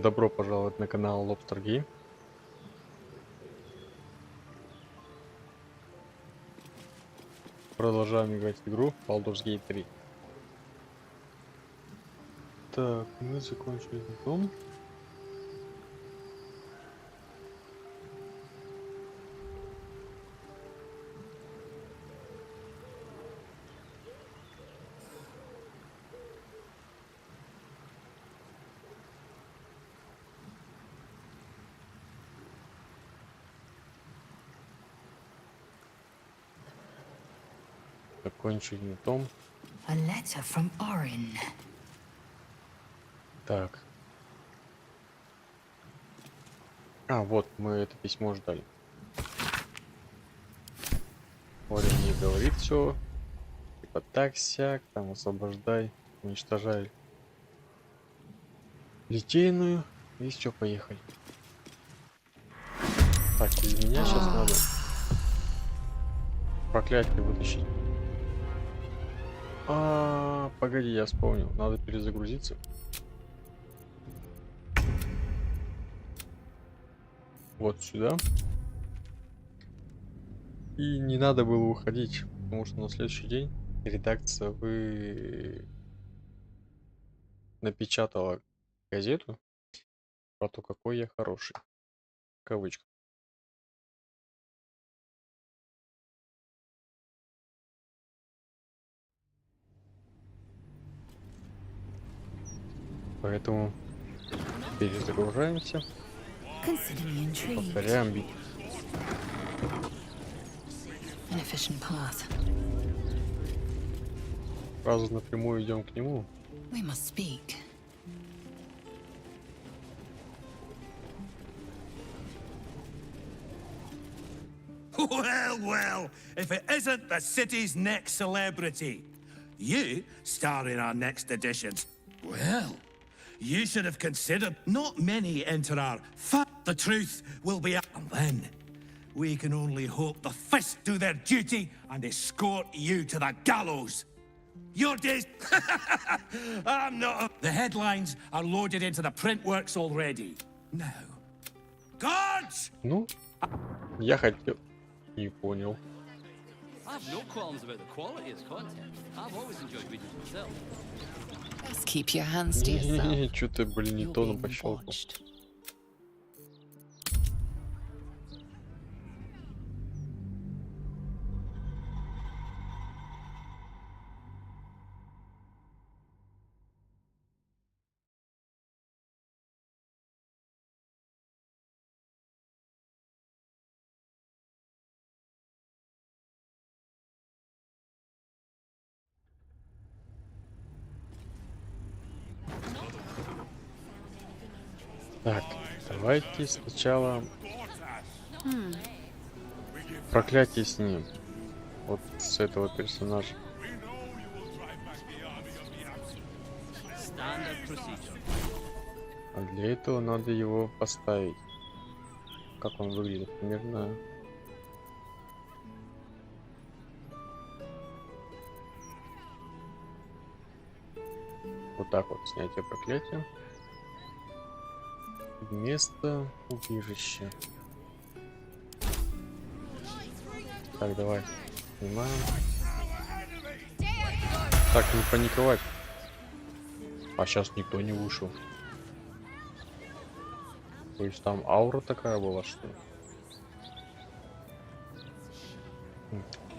Добро пожаловать на канал Lobster Game. Продолжаем играть в игру Baldur's Gate 3. Так, мы закончили дом. Закончили дом. A letter from Orin. Так. А, вот, мы это письмо ждали. Оля мне говорит все. Типа так-сяк, там освобождай, уничтожай литейную. И все, поехали. Так, из меня сейчас надо проклятие вытащить. Погоди, я вспомнил. Надо перезагрузиться. Вот сюда. И не надо было уходить, потому что на следующий день редакция напечатала газету про то, какой я хороший. В кавычках. Поэтому перезагружаемся. Повторяем битву. Сразу напрямую идем к нему. Well, well, if it isn't the city's next celebrity. You star in our next editions. Well, you should have considered not many enter our the truth will be up. And then we can only hope the fists do their duty and escort you to the gallows. Your days... I'm not... The headlines are loaded into the print works already. Now, guards! Ну, я хотел... Не понял. I've no qualms about the quality of content. I've always enjoyed reading it myself. Just keep your hands to yourself. Что-то, блин, не то на пощелку. Так, давайте сначала проклятие снимем. Вот с этого персонажа. А для этого надо его поставить. Как он выглядит? Примерно. Вот так вот снятие проклятия. Место убежища. Так, давай. Снимаем. Так, не паниковать. А сейчас никто не вышел. То есть там аура такая была, что ли?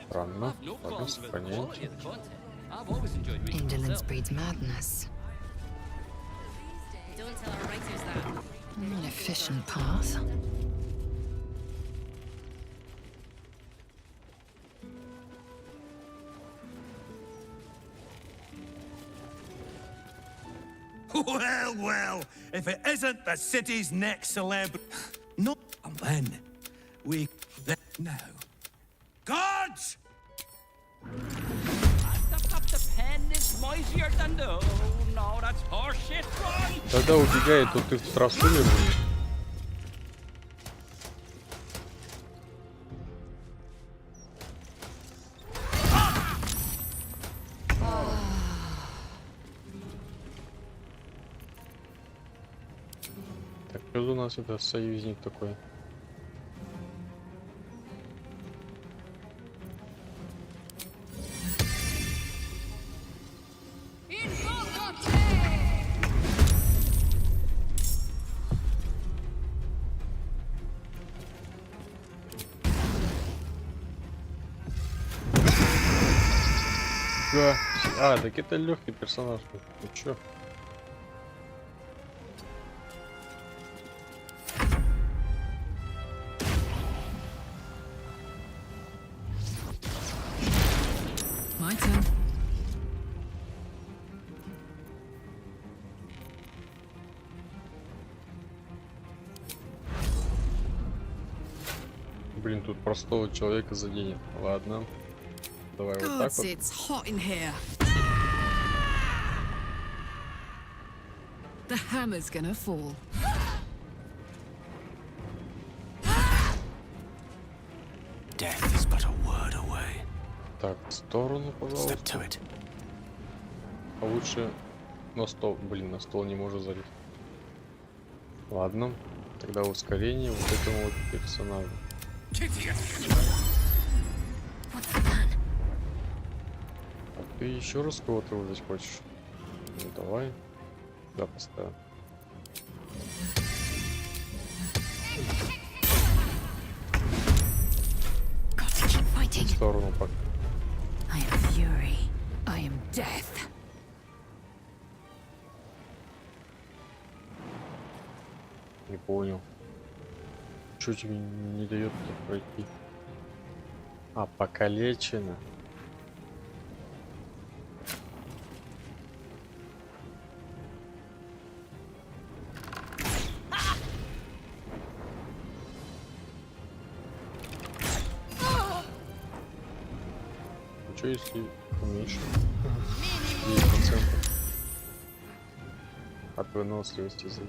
Странно. Ладно, сохраняемся. Indolence breeds madness. An efficient path. Well, well, if it isn't the city's next celebrity. No, and then we... Now. Guards! The pen is mightier than the... Oh, no, that's horseshit, run! Тогда убегай, то ты в трасуле будешь. нас это союзник такой. Да. А, так это легкий персонаж. Ну чё? My turn. Блин, тут простого человека заденет. Ладно. Давай вот так Gods, вот. it's hot in here. The hammer's gonna fall. Death is but a word away. Так, в сторону, Step пожалуйста. to it. А лучше на стол. Блин, на стол не может залезть. Ладно. Тогда ускорение вот этому вот персонажу. А ты еще раз кого-то вызвать хочешь? Ну давай. Да, поставим. Got to keep В fighting. сторону пока. I am fury. I am death. Не понял. Чё тебе не дает пройти? А, покалечено. Ну чё, если уменьшить? 10% от выносливости за.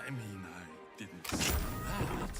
I mean, I didn't say that.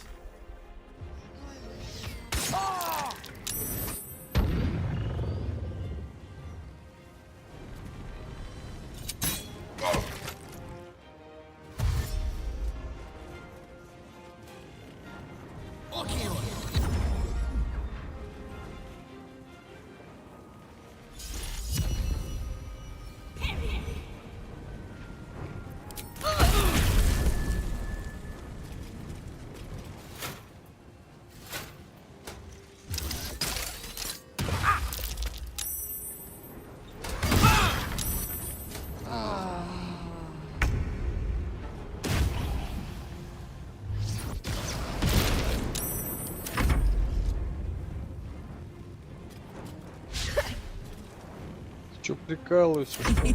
Чё прикалываешься, что ли?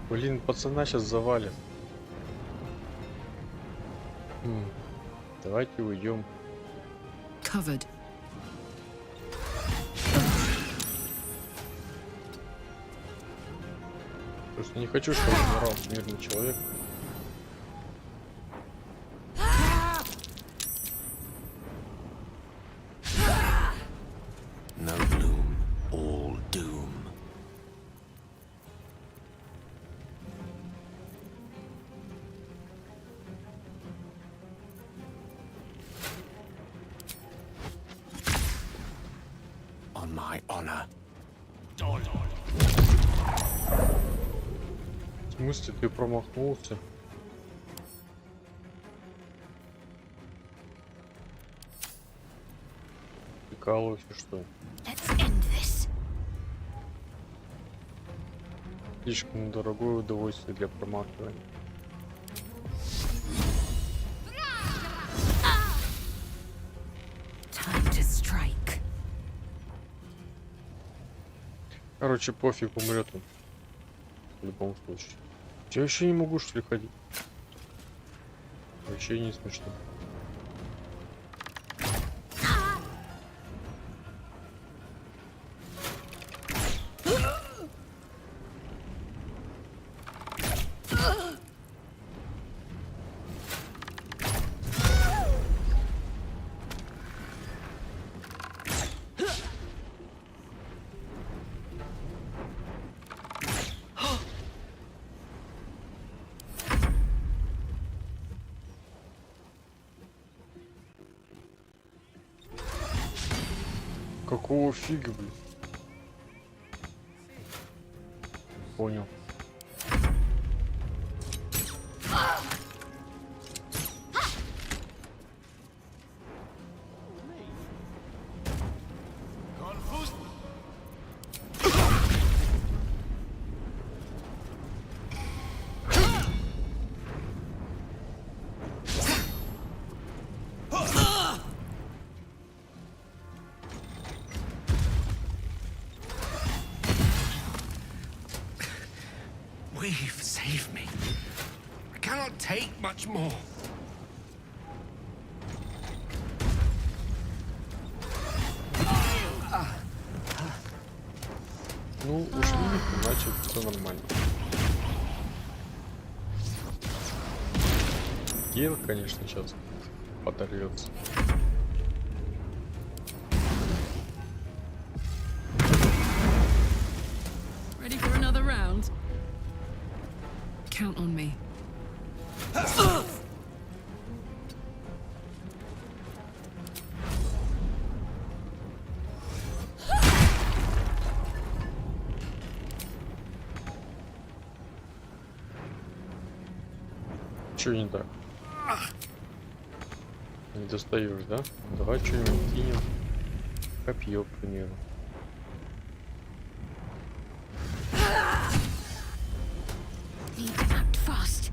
Блин, пацана сейчас завалим. Давайте уйдем. Covered. Просто не хочу, чтобы умирал мирный человек. No bloom, all doom. On my honor. В смысле, ты промахнулся? Прикалываешься, что ли? Let's end this. Слишком дорогое удовольствие для промахивания. Time to strike. Короче, пофиг, умрет он. В любом случае. Я еще не могу, что ли, ходить? Вообще не смешно. Какого фига, блин? Понял. Weave, save me. I cannot take much more. Ну, ушли, значит, все нормально. Гейл, конечно, сейчас подорвется. Ready for another round? Count on me. Че не так? Не достаешь, да? Давай что-нибудь кинем. Копье, к примеру. Need to act fast.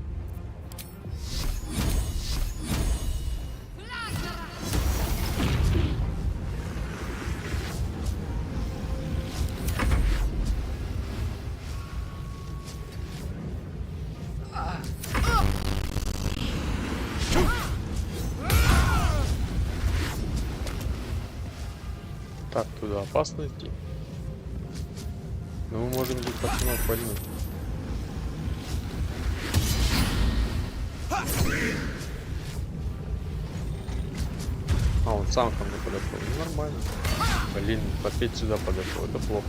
Так, туда опасно идти. Ну, мы можем здесь пацанов пальнуть. А, он сам ко мне подошел. Ну, нормально. Блин, опять сюда подошел. Это плохо.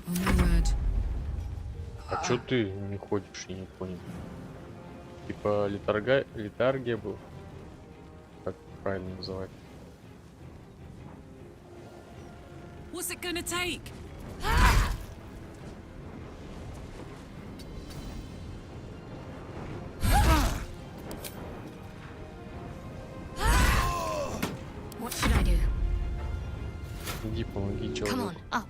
On my word. А чё ты не ходишь, я не понял. Типа летаргия был. Как правильно называть? What's it gonna take? What should I do? Иди, помоги Come человеку. on, up.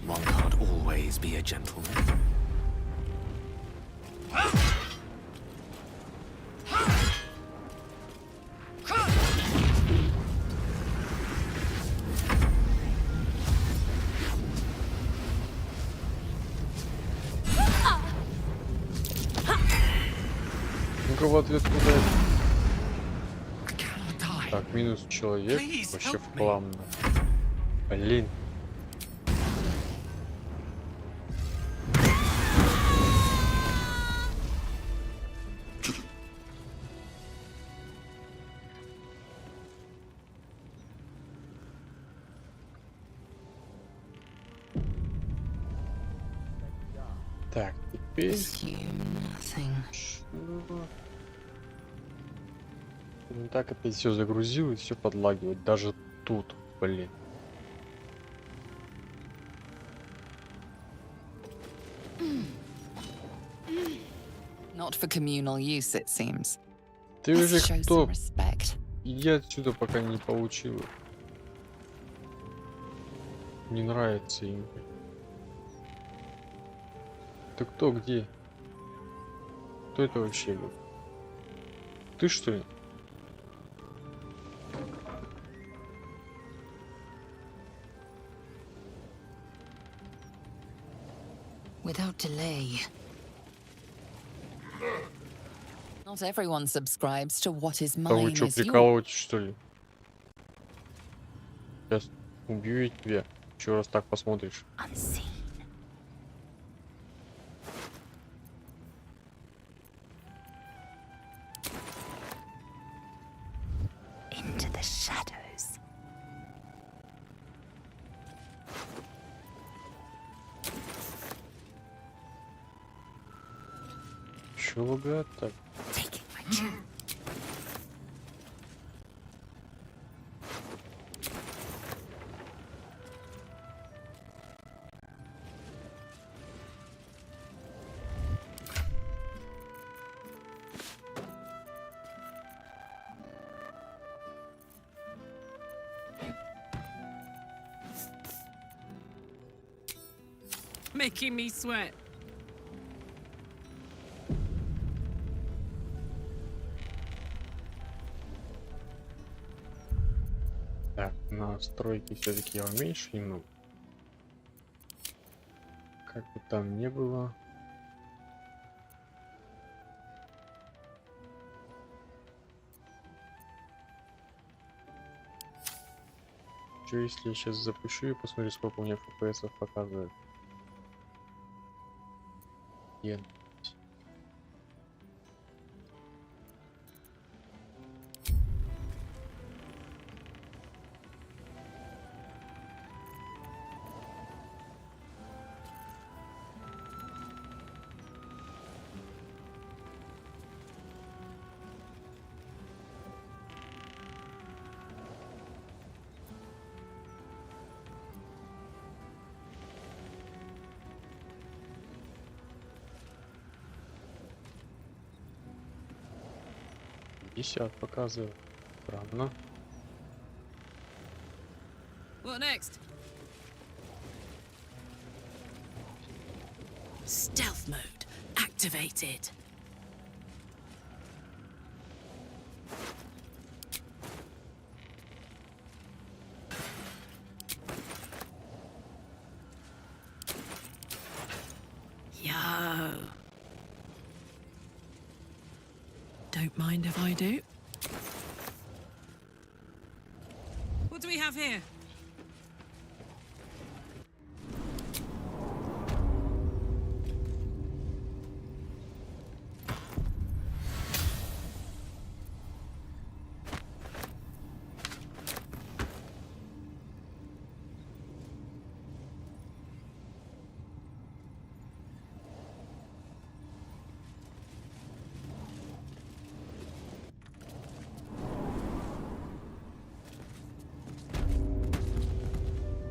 One can't always be a gentleman. Ну-ка в ответ куда? I cannot die. Так, минус человек. Please Вообще help в me. хлам. Блин. Так, теперь... Nothing. Ну так опять все загрузил и все подлагивает. Даже тут, блин. Not for communal use, it seems. Ты Let's уже show some кто? respect. Иди отсюда, пока не получил. Не нравится им. Ты кто, где? Кто это вообще был? Ты что ли? Without delay. Not everyone subscribes to what is Да вы mine что, is yours. прикалываетесь, что ли? Сейчас убью я тебя. Еще раз так посмотришь. Unseen. the shadows. Чё лагает так? Taking my chance. Making me sweat. Так, настройки все-таки я уменьшу немного. Как бы там ни было. Что если я сейчас запущу и посмотрю, сколько у меня FPS показывает? Десят показывает. Странно. What next? Stealth mode activated. Yo. Don't mind if I do. What do we have here?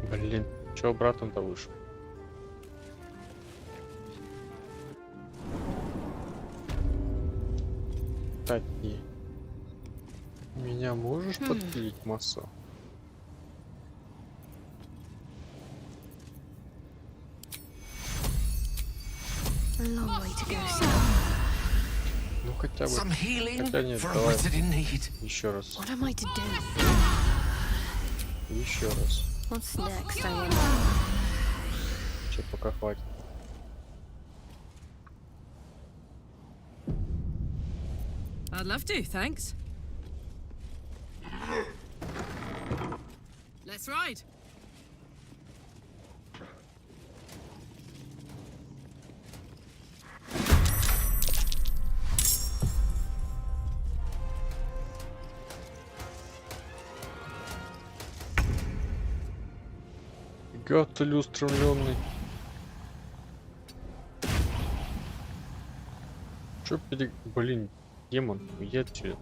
Блин, чё обратно-то вышел? Кстати, меня можешь подпилить, масса? Long way to go, sir. Ну хотя бы. Some healing Хотя нет, for a давай wizard in need. еще раз. What am I to do? Еще раз. What's next, I am? Че, пока хватит. I'd love to, thanks. Let's ride. Гад целеустремленный. Чё Блин, демон, уйди отсюда.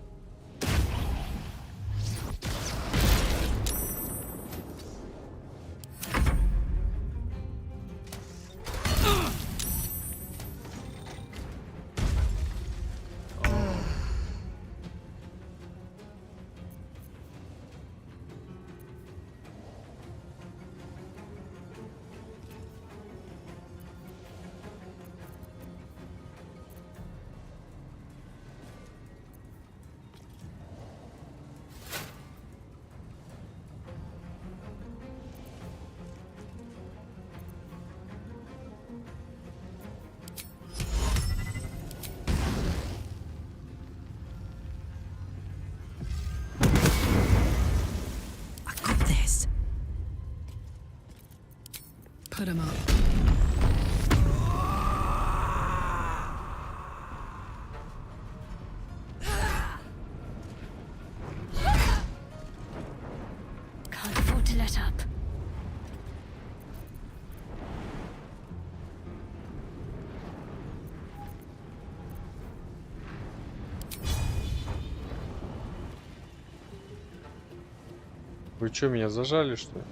Вы что, меня зажали, что ли?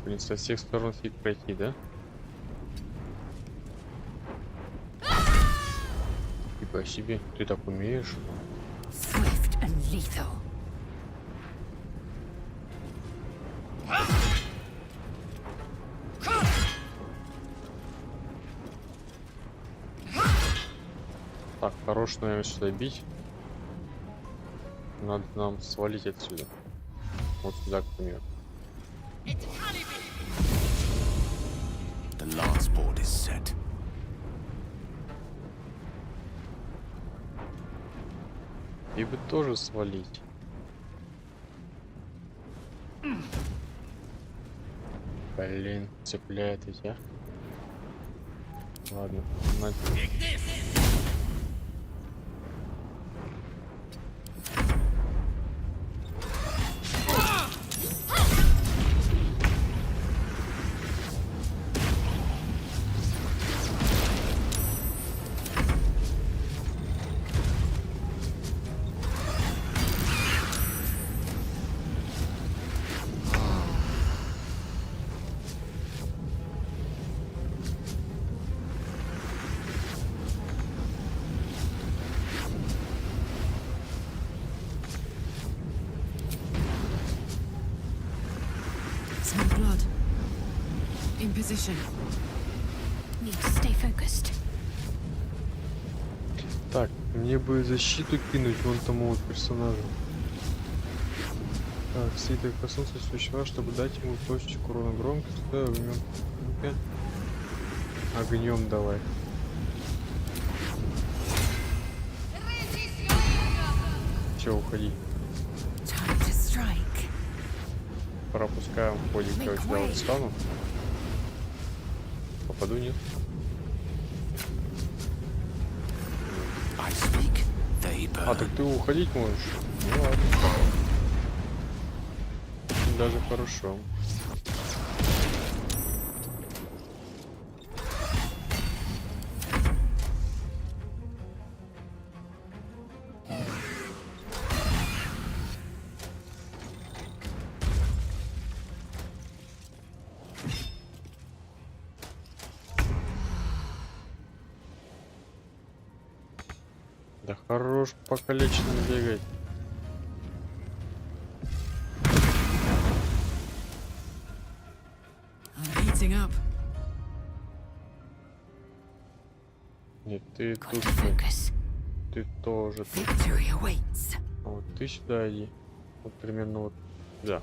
Блин, со всех сторон фиг пройти, да? Фига себе, ты так умеешь? Swift and lethal. Так, хорош, наверное, сюда бить. Надо нам свалить отсюда. Вот сюда, к примеру. The last board is set. И бы тоже свалить. Блин, цепляет ведь, а? Ладно, надо. Some blood. In position. Need to stay focused. Так, мне бы защиту кинуть вон тому вот персонажу. Так, следует коснуться существа, чтобы дать ему точечку урона громкости. Да, огнем. Ну-ка. Огнем давай. Все, уходи. Time to strike. Пропускаем входик, я сюда вот встану. Попаду, нет? I speak, they burn. А, так ты уходить можешь? Ну ладно. Даже хорошо. Да хорош покалеченным бегать. I'm heating up. Нет, ты Got тут, to focus. ты тоже тут. Victory awaits. А вот ты сюда иди. Вот примерно вот сюда.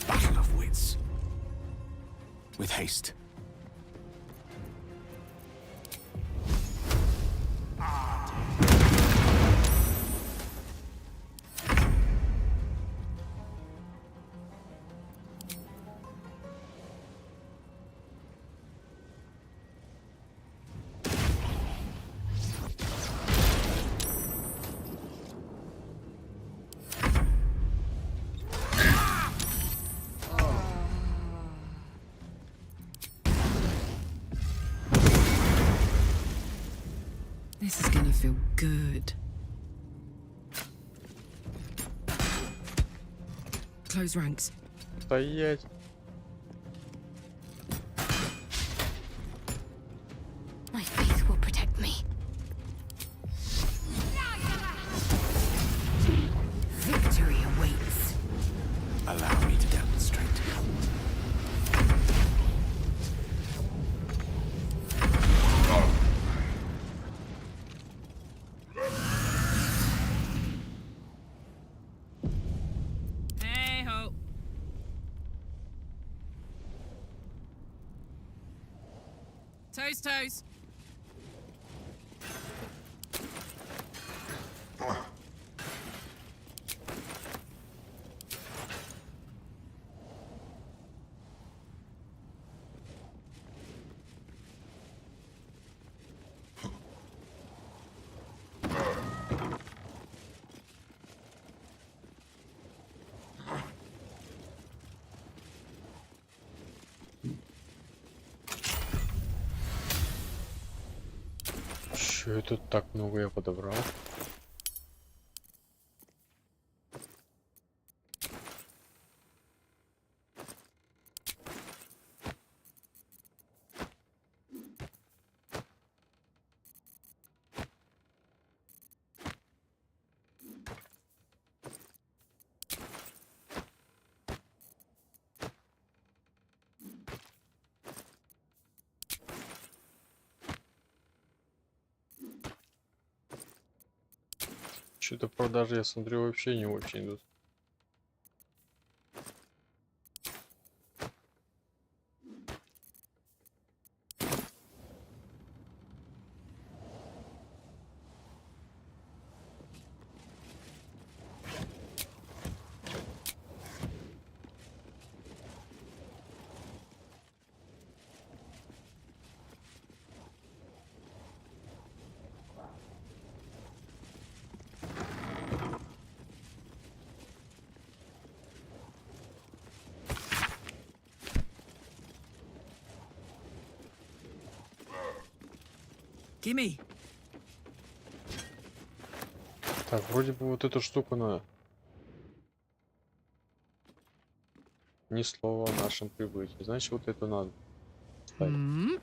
Battle of wits. With haste. This is gonna feel good. Close ranks. Стоять. My faith will protect me. Victory awaits. Allow me to demonstrate. Hey ho. Toes, toes. Чё я тут так много я подобрал? Что-то продажи, я смотрю, вообще не очень идут. Gimme. Так, вроде бы вот эту штуку надо. Ни слова о нашем прибытии. Значит, вот это надо. Ставить. Hmm?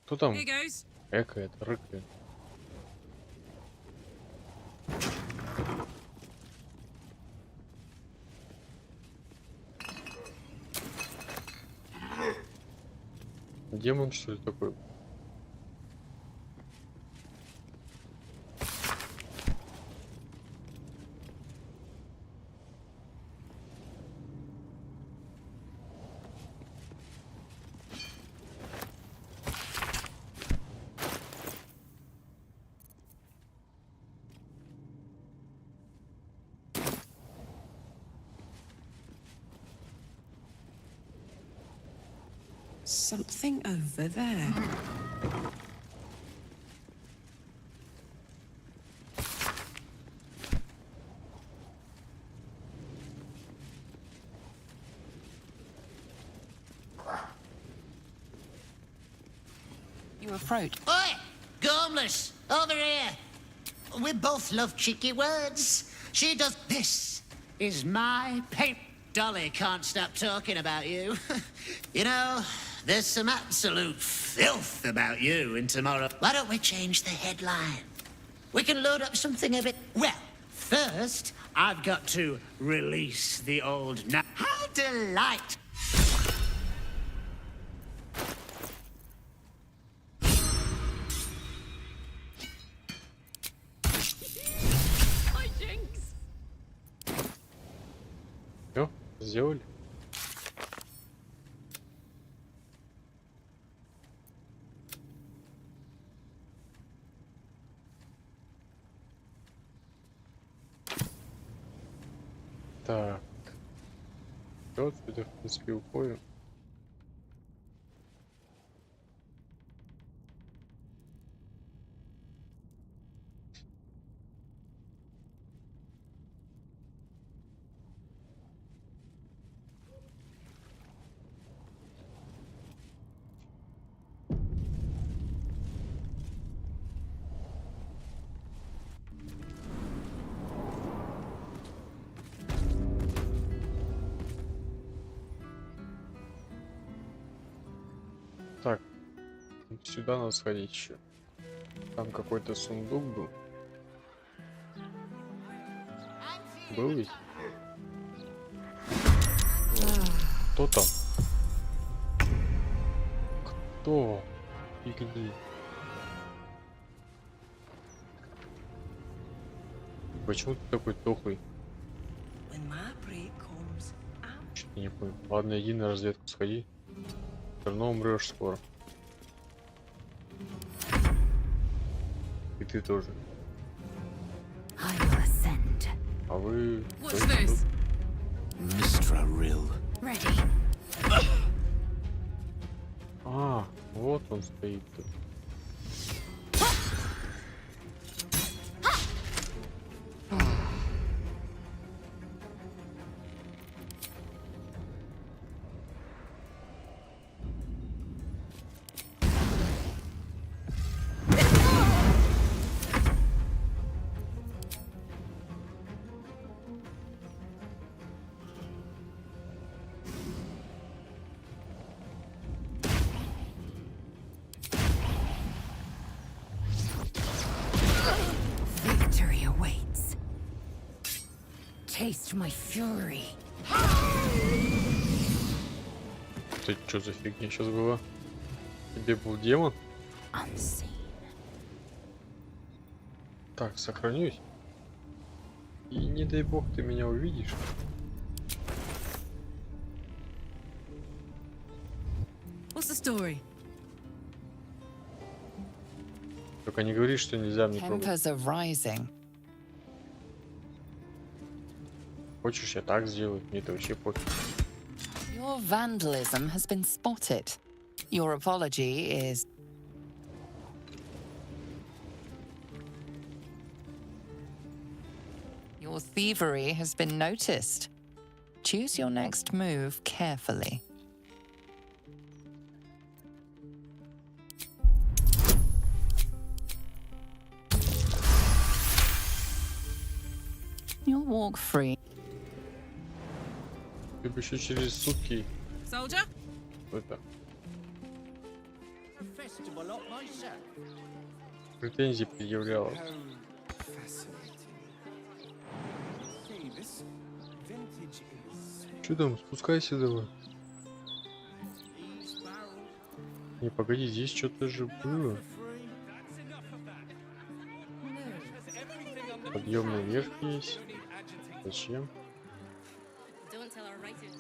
Кто там? Here goes. Экает, рыкает. Демон, что ли, такой? Something over there. You approach. Oi! Gormless! Over here! We both love cheeky words. She does. This is my paint. Dolly can't stop talking about you. You know, there's some absolute filth about you in tomorrow. Why don't we change the headline? We can load up something a bit. Well, first, I've got to release the old. How delight! Hi, Jinx. Все, сделали. Так. Все, отсюда, в принципе, уходим. Так, сюда надо сходить еще. Там какой-то сундук был. Был ведь? Вот. Кто там? Кто? И где? Почему ты такой тухлый? Что-то не понял. Ладно, иди на разведку сходи. Все равно умрешь скоро. И ты тоже. I will ascend. А вы... What's this? Mistra Rill. Ready. А, вот он стоит тут. taste my fury. Это что за фигня сейчас была? Тебе был демон? Unseen. Так, сохранюсь. И не дай бог ты меня увидишь. What's the story? Только не говори, что нельзя мне трогать. Tempers are rising. Хочешь, я так сделаю? Мне это вообще пофиг. Your vandalism has been spotted. Your apology is... Your thievery has been noticed. Choose your next move carefully. You'll walk free. Ты бы еще через сутки Soldier? это A festival up myself. претензии предъявляла. See, this vintage is. Че там, спускайся давай. These barrels Не, погоди, здесь что-то же было. Подъемный верх есть. Зачем? Don't tell her right it.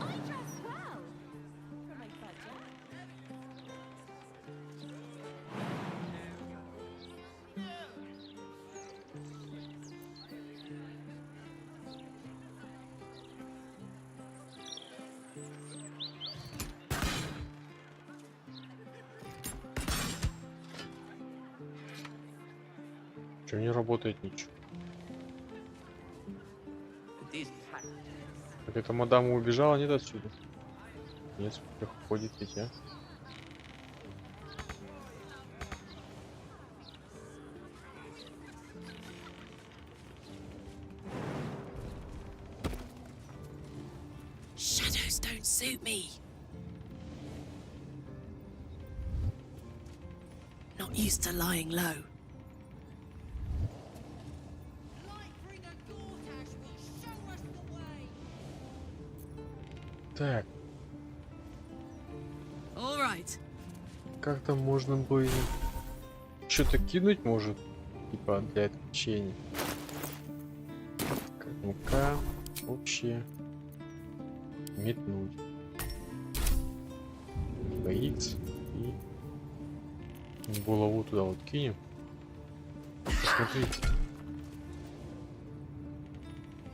I dress well for my budget. Че не работает ничего? this pack. Так эта мадама убежала, нет, отсюда? Нет, ходит ведь, а? Shadows don't suit me. Not used to lying low. Так, All right. как там можно было что-то кинуть, может? Типа для отвлечения. Так, ну-ка, общее. Метнуть. X и голову туда вот кинем. Посмотри.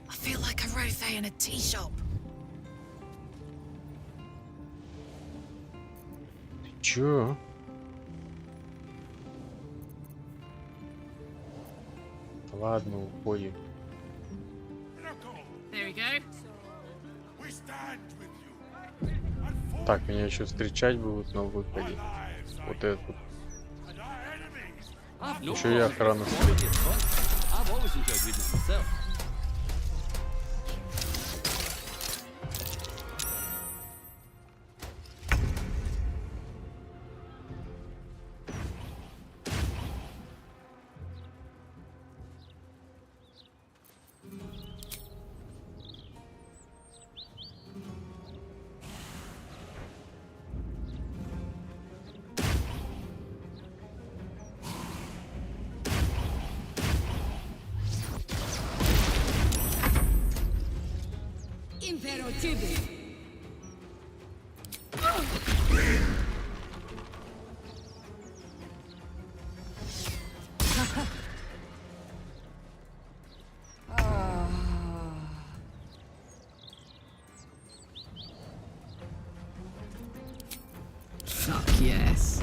I feel like a rothe in a tea shop. Чё? Ладно, уходим. There we go. We stand with you. And Так, меня еще встречать будут на выходе. Вот этот. and our enemies. I've no Еще и охрана problem стоит. with it, but I've always enjoyed reading it myself. Impero Tibi. Fuck yes.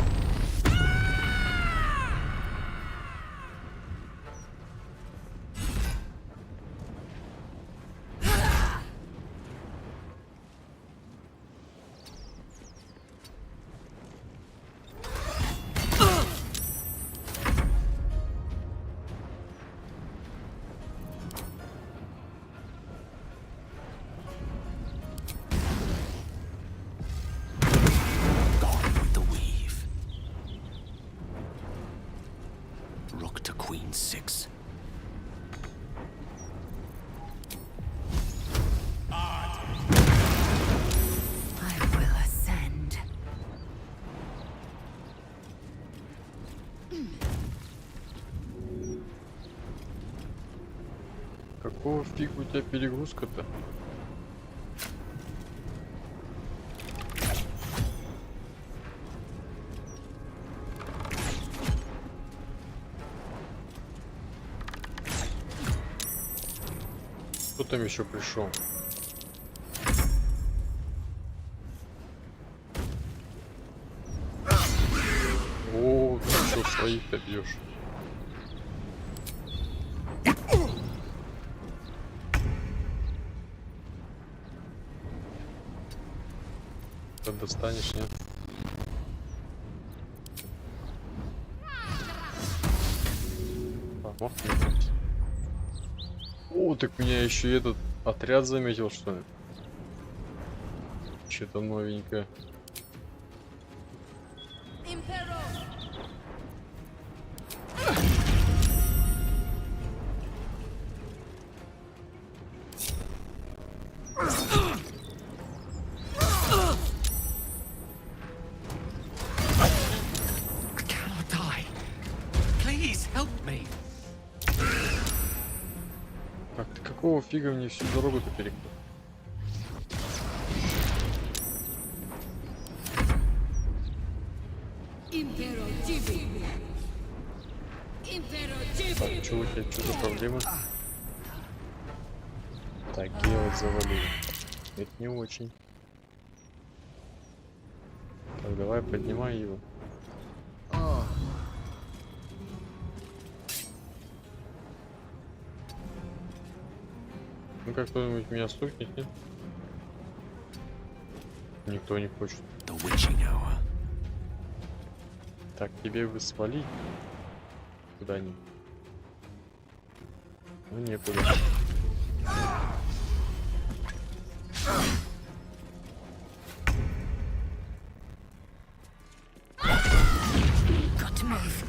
Rook to queen 6. I will ascend. Какого фига у тебя перегрузка-то? Кто там еще пришел? О, ты что, своих-то бьешь? Ты достанешь, нет? А, мог не. О, так меня еще этот отряд заметил, что ли? Что-то новенькое. I cannot die. Please help me. Так, ты какого фига мне всю дорогу-то перекрыл? Так, что у тебя, что за проблемы? Так, делать завалили. Это не очень. Так, давай поднимай его. Ну как кто-нибудь меня стукнет, нет? Никто не хочет. The witching hour. Так, тебе бы свалить куда-нибудь. Ну некуда. Got to move.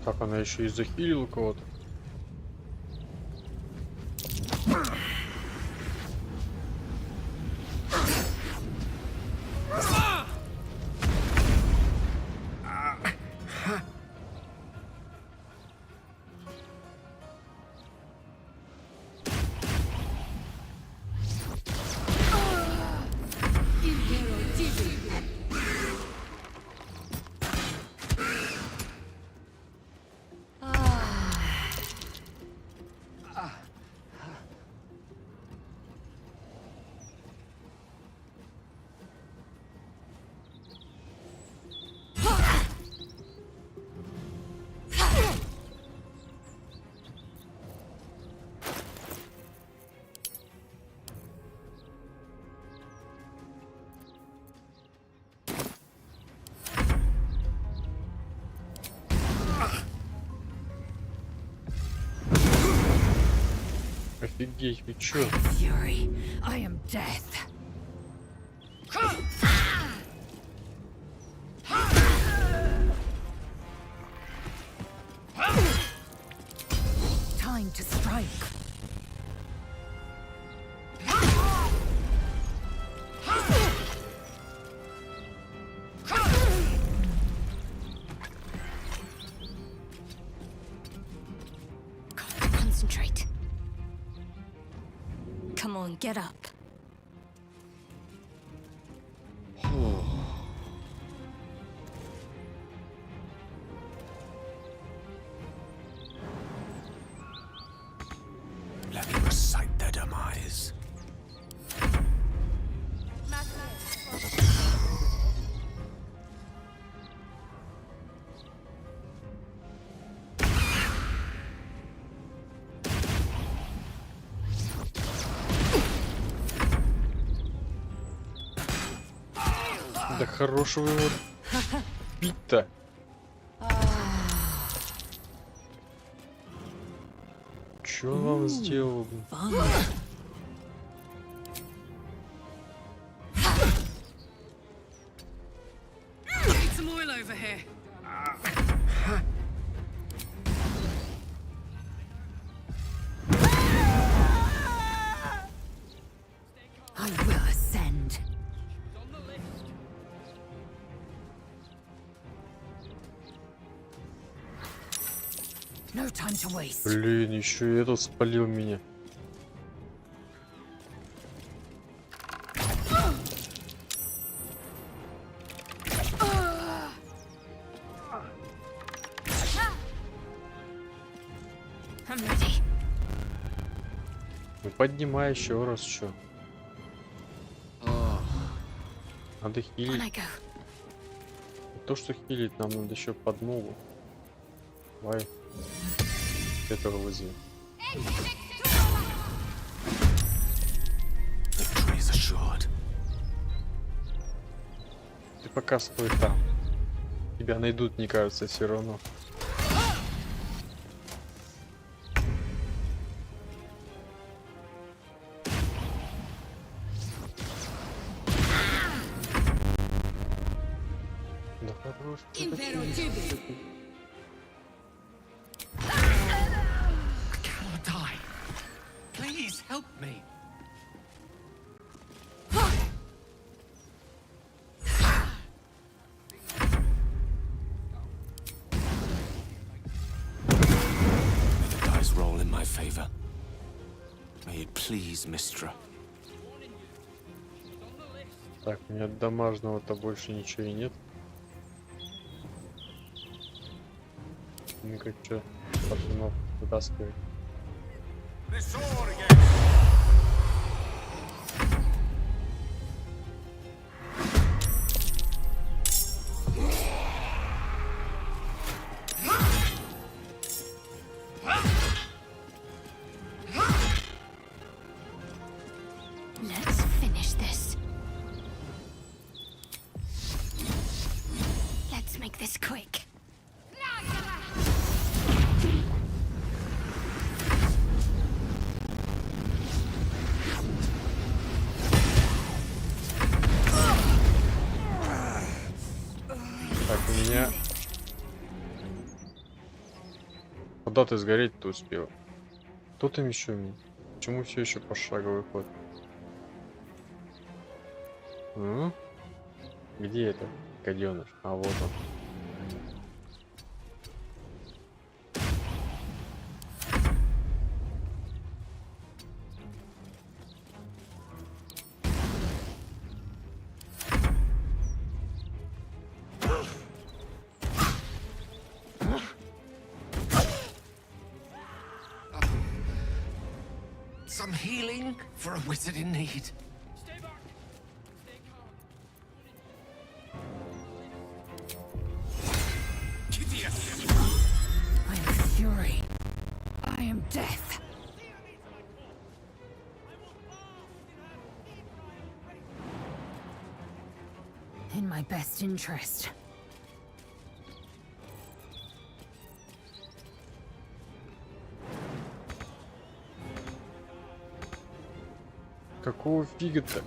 Так, она еще и захилила кого-то. Офигеть, вы чё? Fury, I am death. Time to strike. Got to concentrate. Come on, get up. Let me recite their demise. Да хорошего его бить-то. Что он вам сделал, блин? Need some oil over here. I will ascend. No time to waste. Блин, еще и этот спалил меня. I'm ready. Ну поднимай еще раз, что? Надо On хилить. I go. То, что хилить, нам надо еще подмогу. Давай. Этого вызови. Victory is assured. Ты пока стой там. Тебя найдут, мне кажется, все равно. Да хорош. I cannot die. Please help me. May the dice roll in my favor. May it please Mistra. Так, у меня домашнего-то больше ничего и нет. Ну-ка, что, пацанов вытаскивай. Let's finish this. Let's make this quick. Так, у меня... Куда ты сгореть-то успел? Кто там еще? Почему все еще пошаговый ход? Где это, гаденыш? А вот он. Some healing for a wizard in need. I am fury. I am death. In my best interest. Какого фига-то?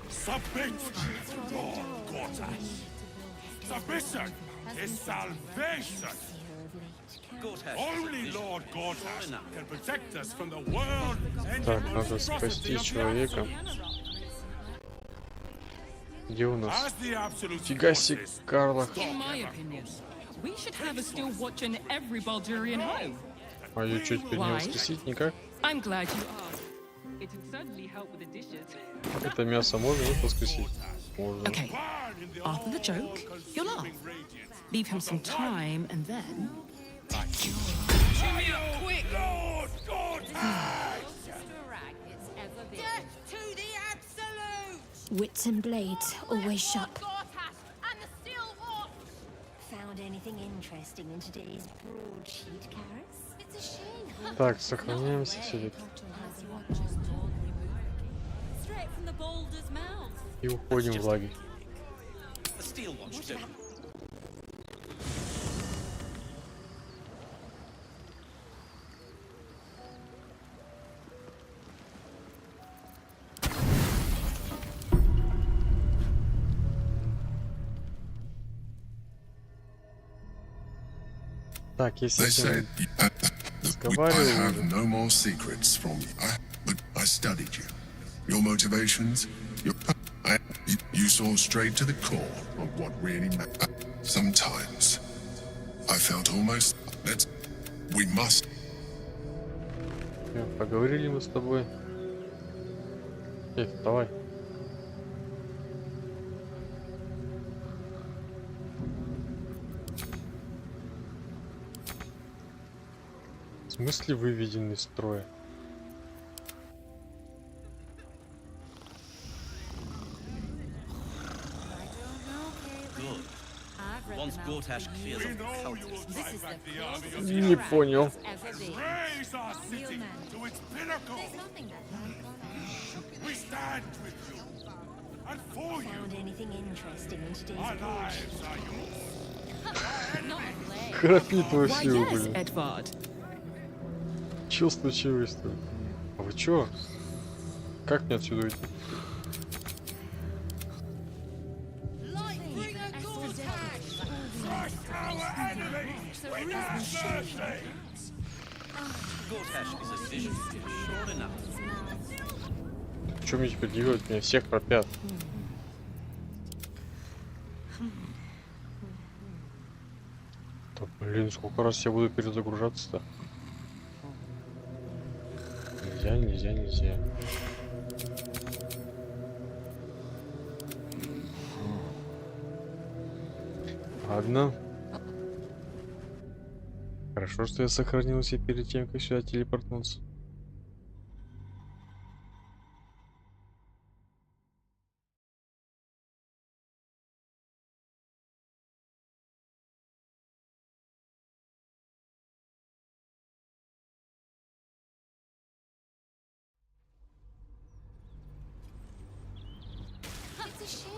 Submission, Lord Gortash. Submission is salvation. Only Lord Gortash can protect us from the world and Так, надо спасти человека. Где у нас? As the absolute Фига себе, forces Карла. In my opinion, we should have a still watch in every Baldurian home. А ее что, теперь не Why? воскресить никак? I'm glad you asked. It would certainly help with the dishes. Это мясо можно воскресить? Можно. Okay, after the joke, he'll laugh. Leave him some time and then... Quick! Lord Gortash! To the absolute! Wits and blades always sharp. And the steel watch! Found Так, сохраняемся все-таки. Straight from the Baldur's mouth. И уходим в лагерь. The steel ones do. Так, если They с said ним I разговаривал have уже. no more secrets from you. But I studied you. Your motivations, you saw straight to the core of what really mattered. Sometimes I felt almost that we must. Поговорили мы с тобой. Давай. В смысле выведен из строя? Good. Once Gortash clears off the cultists, This is the closest Не понял. ever been. Raise our Real city man. to its pinnacle. There's nothing that man can't handle. We stand with you. And for you. Anything interesting in today's Our lives are yours. Not a play. Храпит Why, вообще, yes, блин. Edvard. Чё случилось-то? А вы чё? Как мне отсюда уйти? Crush our enemies without mercy. Gortash is a vision, sure enough. Что мне теперь делать? Меня всех пропят. Да, блин, сколько раз я буду перезагружаться-то? Нельзя, нельзя, нельзя. Ладно. Хорошо, что я сохранился перед тем, как сюда телепортнуться.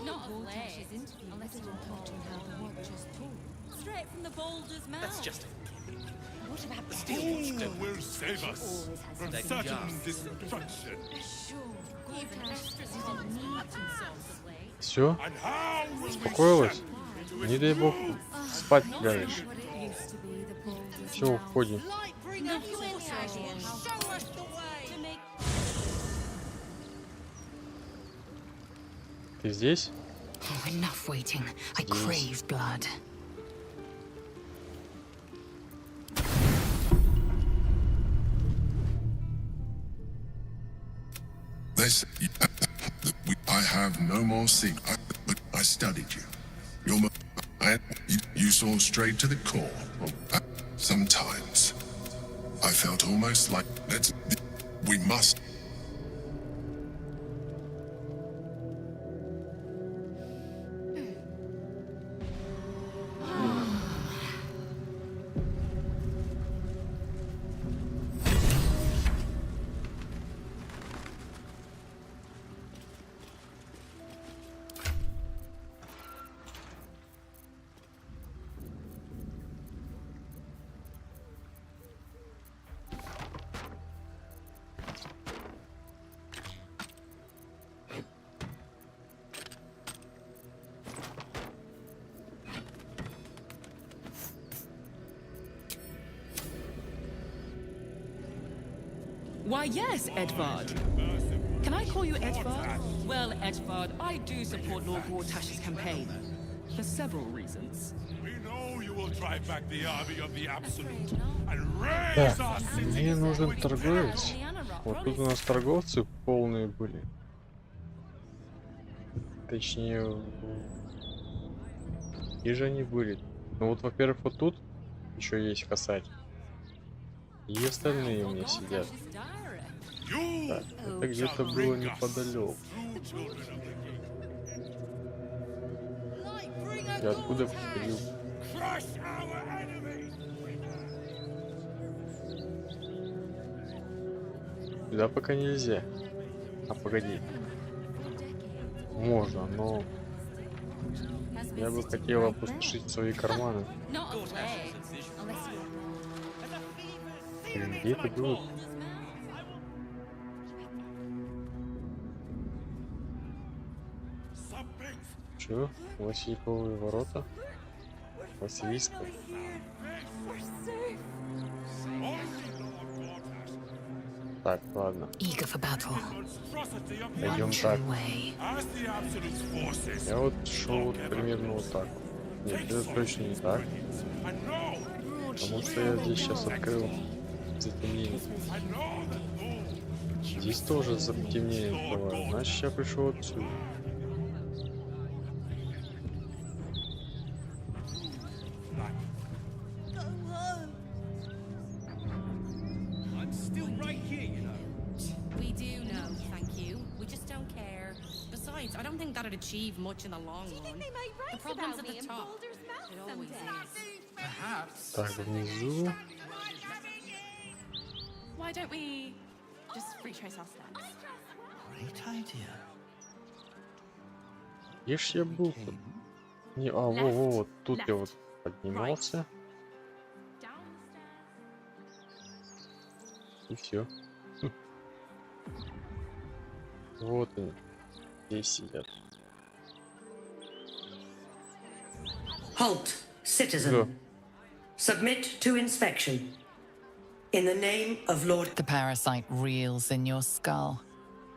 Not a play. Unless you're talking how the watchers talk. Straight from the Baldur's mouth. That's just What about the steel ones Who do. will save us from They're certain gas. destruction? Sure. Gortash didn't need to solve the blade. Все? And how will we Успокоилась? step into Не its дай бог truth? спать лягешь. What it used to be, the Baldur's Все, mouth. уходим. Have you any idea how show us the way to make Ты здесь? Oh, enough waiting. I crave blood. They said I have no more secrets. But I studied you. You saw straight to the core of. Sometimes I felt almost like we must. Why, yes, Edvard. Can I call you Edvard? Well, Edvard, I do support Lord Gortash's campaign. For several reasons. We know you will drive back the army of the Absolute and Так, raise our city мне нужен to its торговец. pinnacle. Вот тут у нас торговцы полные были. Точнее, и же они были. Ну вот, во-первых, вот тут еще есть косарь. И остальные у меня сидят. You Так, это где-то shall было bring us неподалеку. true children of the king. Я откуда приходил? Сюда пока нельзя. А погоди. Можно, но я бы хотел опустошить свои карманы. Not a plague, unless you Блин, где это было? Чё? Васильковые ворота? Василиска? Так, ладно. Eager for battle. Пойдем True так. way. Я вот шел вот примерно вот так. Нет, это точно не так. Потому что я здесь сейчас открыл затемнение. Здесь тоже затемнение открываю. Значит, я пришел отсюда. We do know, thank you. We just don't care. Besides, I don't think that'd achieve much in the long run. The problem's at the top. It always is. Так, внизу. Why don't we just retrace our steps? Где ж я был тут? Не, во, тут я вот поднимался. И все. Вот они. Здесь сидят. Halt, citizen. Да. Submit to inspection. In the name of Lord... The parasite reels in your skull.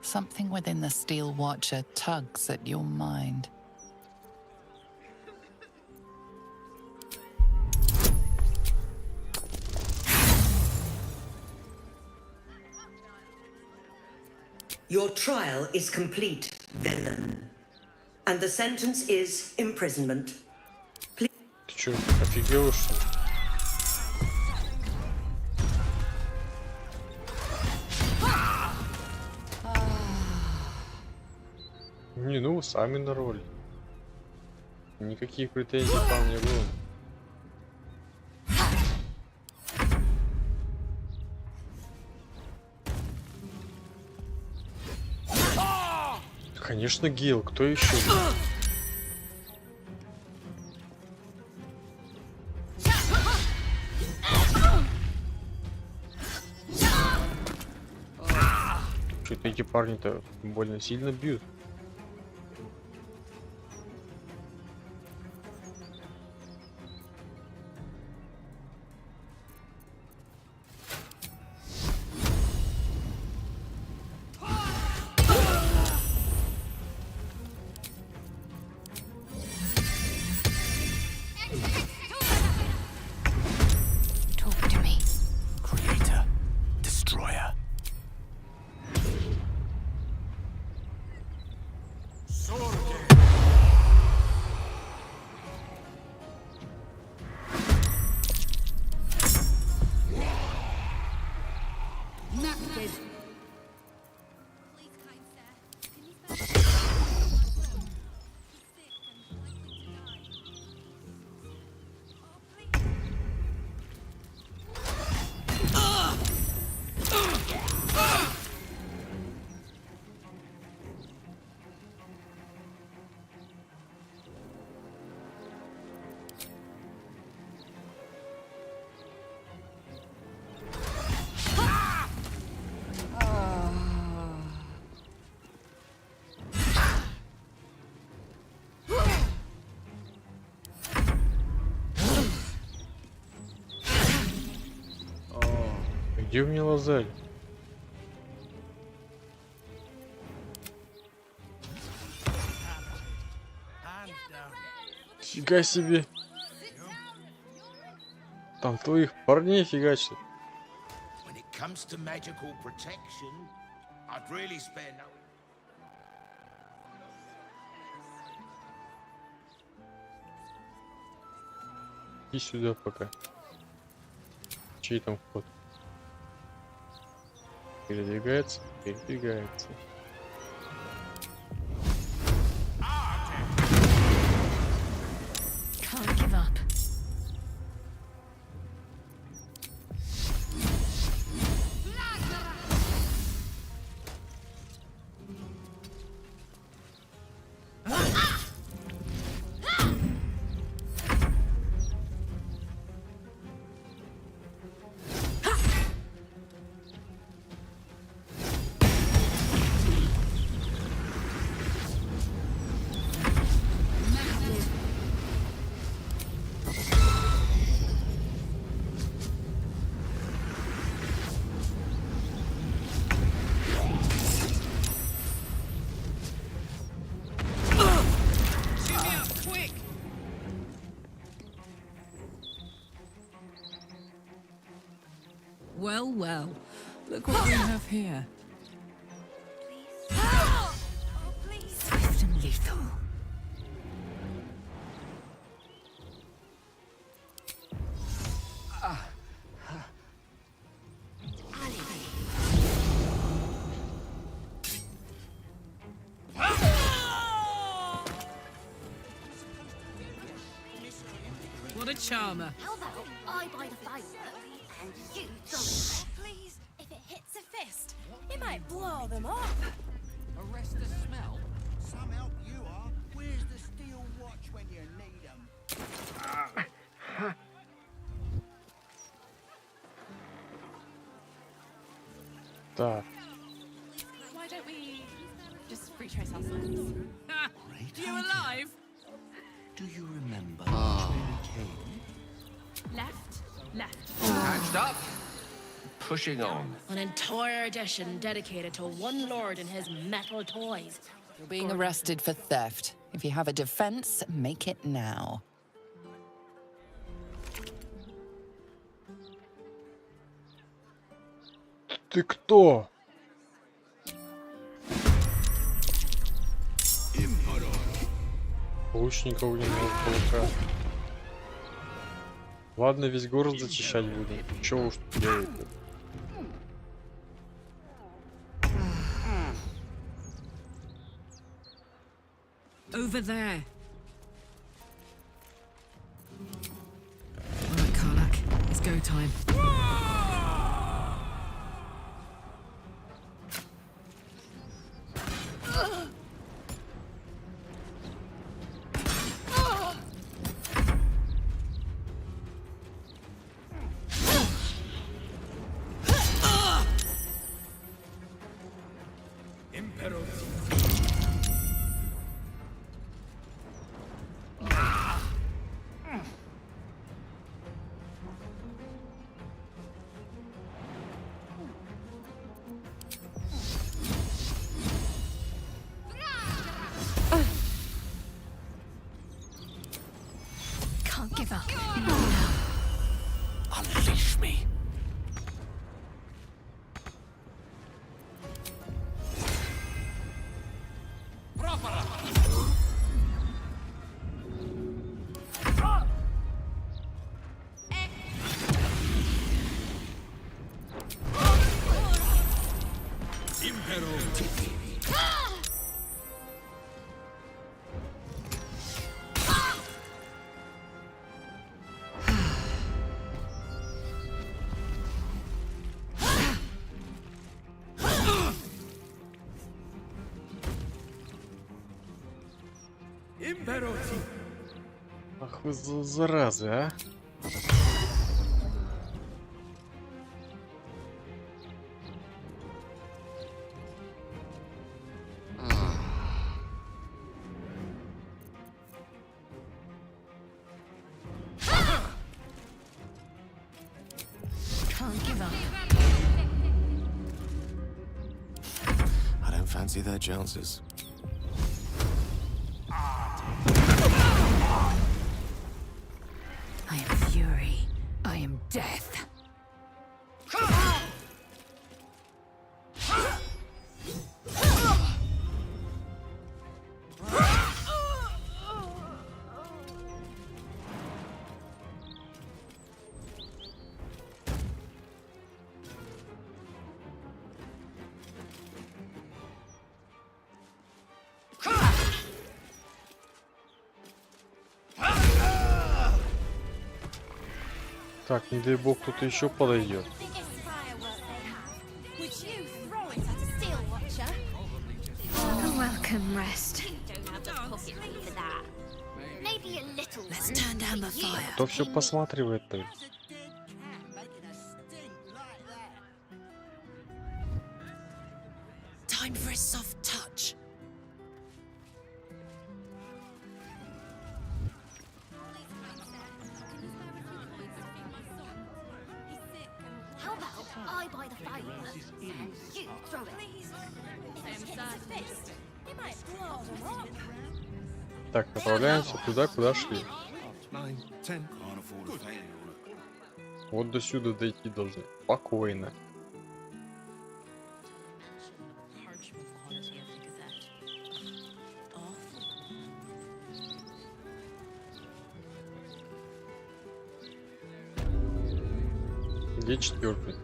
Something within the Steel Watcher tugs at your mind. Your trial is complete, villain. And the sentence is imprisonment. Ты чё, офигел, что ли? Не, ну вы сами на роли. Никаких претензий там не было. Конечно, Гил, кто еще? Что-то эти парни-то больно сильно бьют. Talk to me. Creator, destroyer. Где у меня лазарь? Фига себе. Там твоих парней фигачит. When it comes to magical protection, I'd really spare no... Иди сюда пока. Чей там вход? Передвигается? Передвигается. Well, well. Look what we have here. Swift and lethal. What a charmer. How about I buy the firework and you throw it? Please, if it hits a fist, it might blow them up. Arrest the smell? Some help you are. Where's the steel watch when you need them? Так. Why don't we just retrace our steps? You alive? Do you remember where we came? Left, left. Patched up. Pushing on. An entire edition dedicated to one lord and his metal toys. You're being arrested for theft. If you have a defense, make it now. Ты кто? Лучников у него полка. Ладно, весь город зачищать будем. Чего уж тут делать-то? Over there. All right, Karlak. It's go time. Can't give up. Unleash me. Ах вы заразы, а? Can't give up. I don't fancy their chances. I am fury. I am death. Так, не дай бог, кто-то еще подойдет. A welcome rest. Let's turn down the fire. Кто все посматривает-то? Time for a soft touch. How about I buy the firework and you throw it? If it hits a fist, it might blow them up. Так, направляемся туда, куда шли. 9, 10. Вот до сюда дойти должны. Спокойно. Parchment quality of the Gazette. Awful. Где четвертый?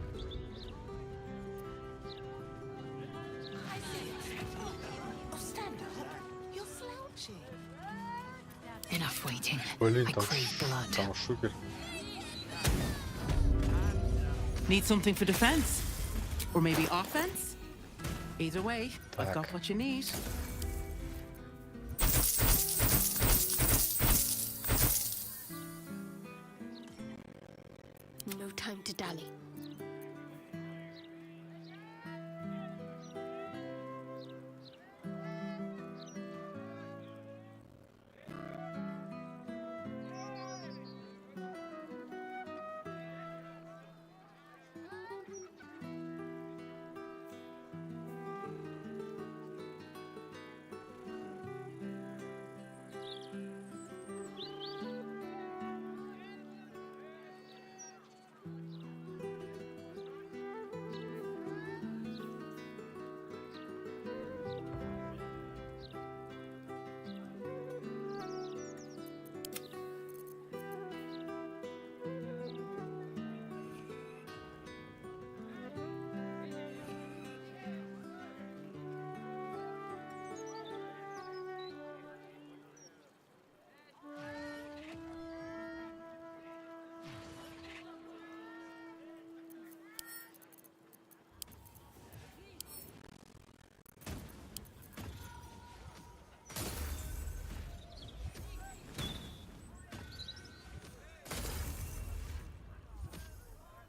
Oh, stand up. You're slouching. Enough waiting. Блин, I там, crave blood. там шупер. Need something for defense? Or maybe offense? Either way, I've Так. got what you need. No time to dally.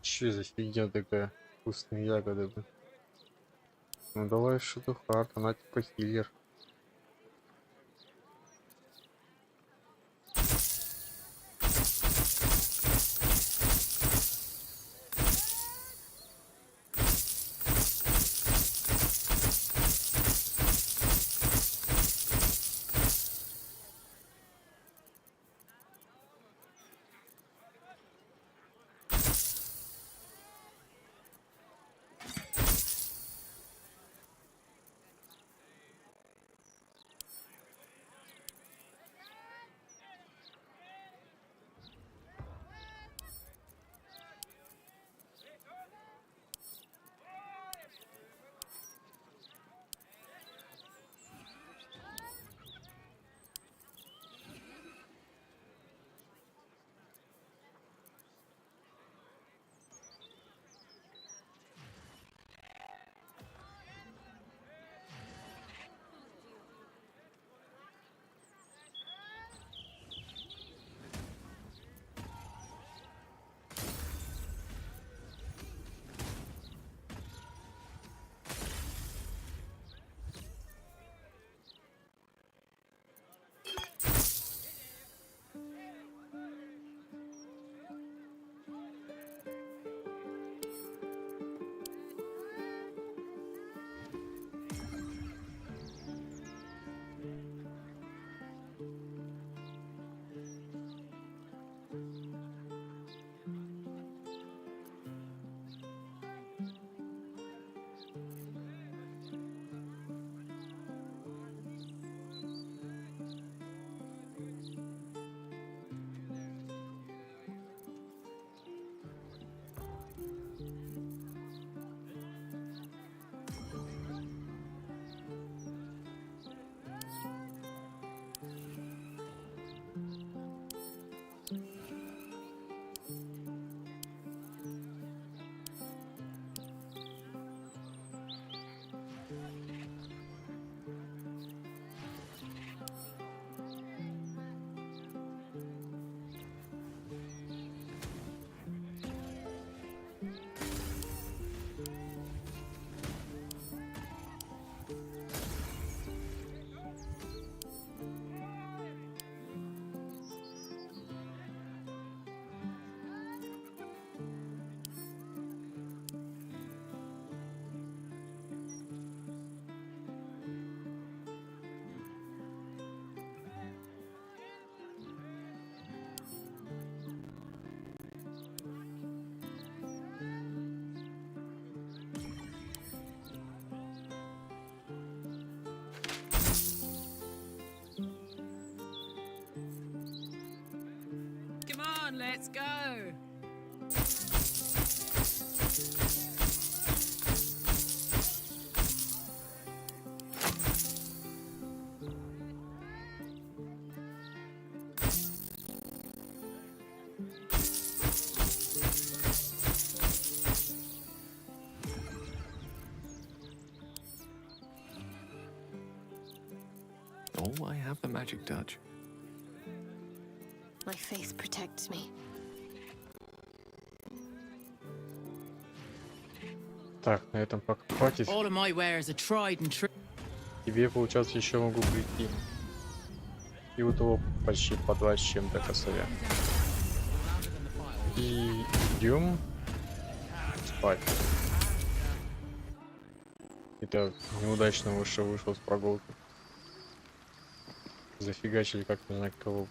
Че за фигня такая? Вкусные ягоды, блин. Ну давай что-то хард, она типа хиллер. on, let's go. Oh, I have the magic touch. My faith protects me. Так, на этом пока хватит. All of my wares are tried and true. Тебе, получается, еще могу прийти. И у того почти по 2 с чем-то косаря. И идем спать. Это неудачно вышел с прогулки. Зафигачили как не знаю кого.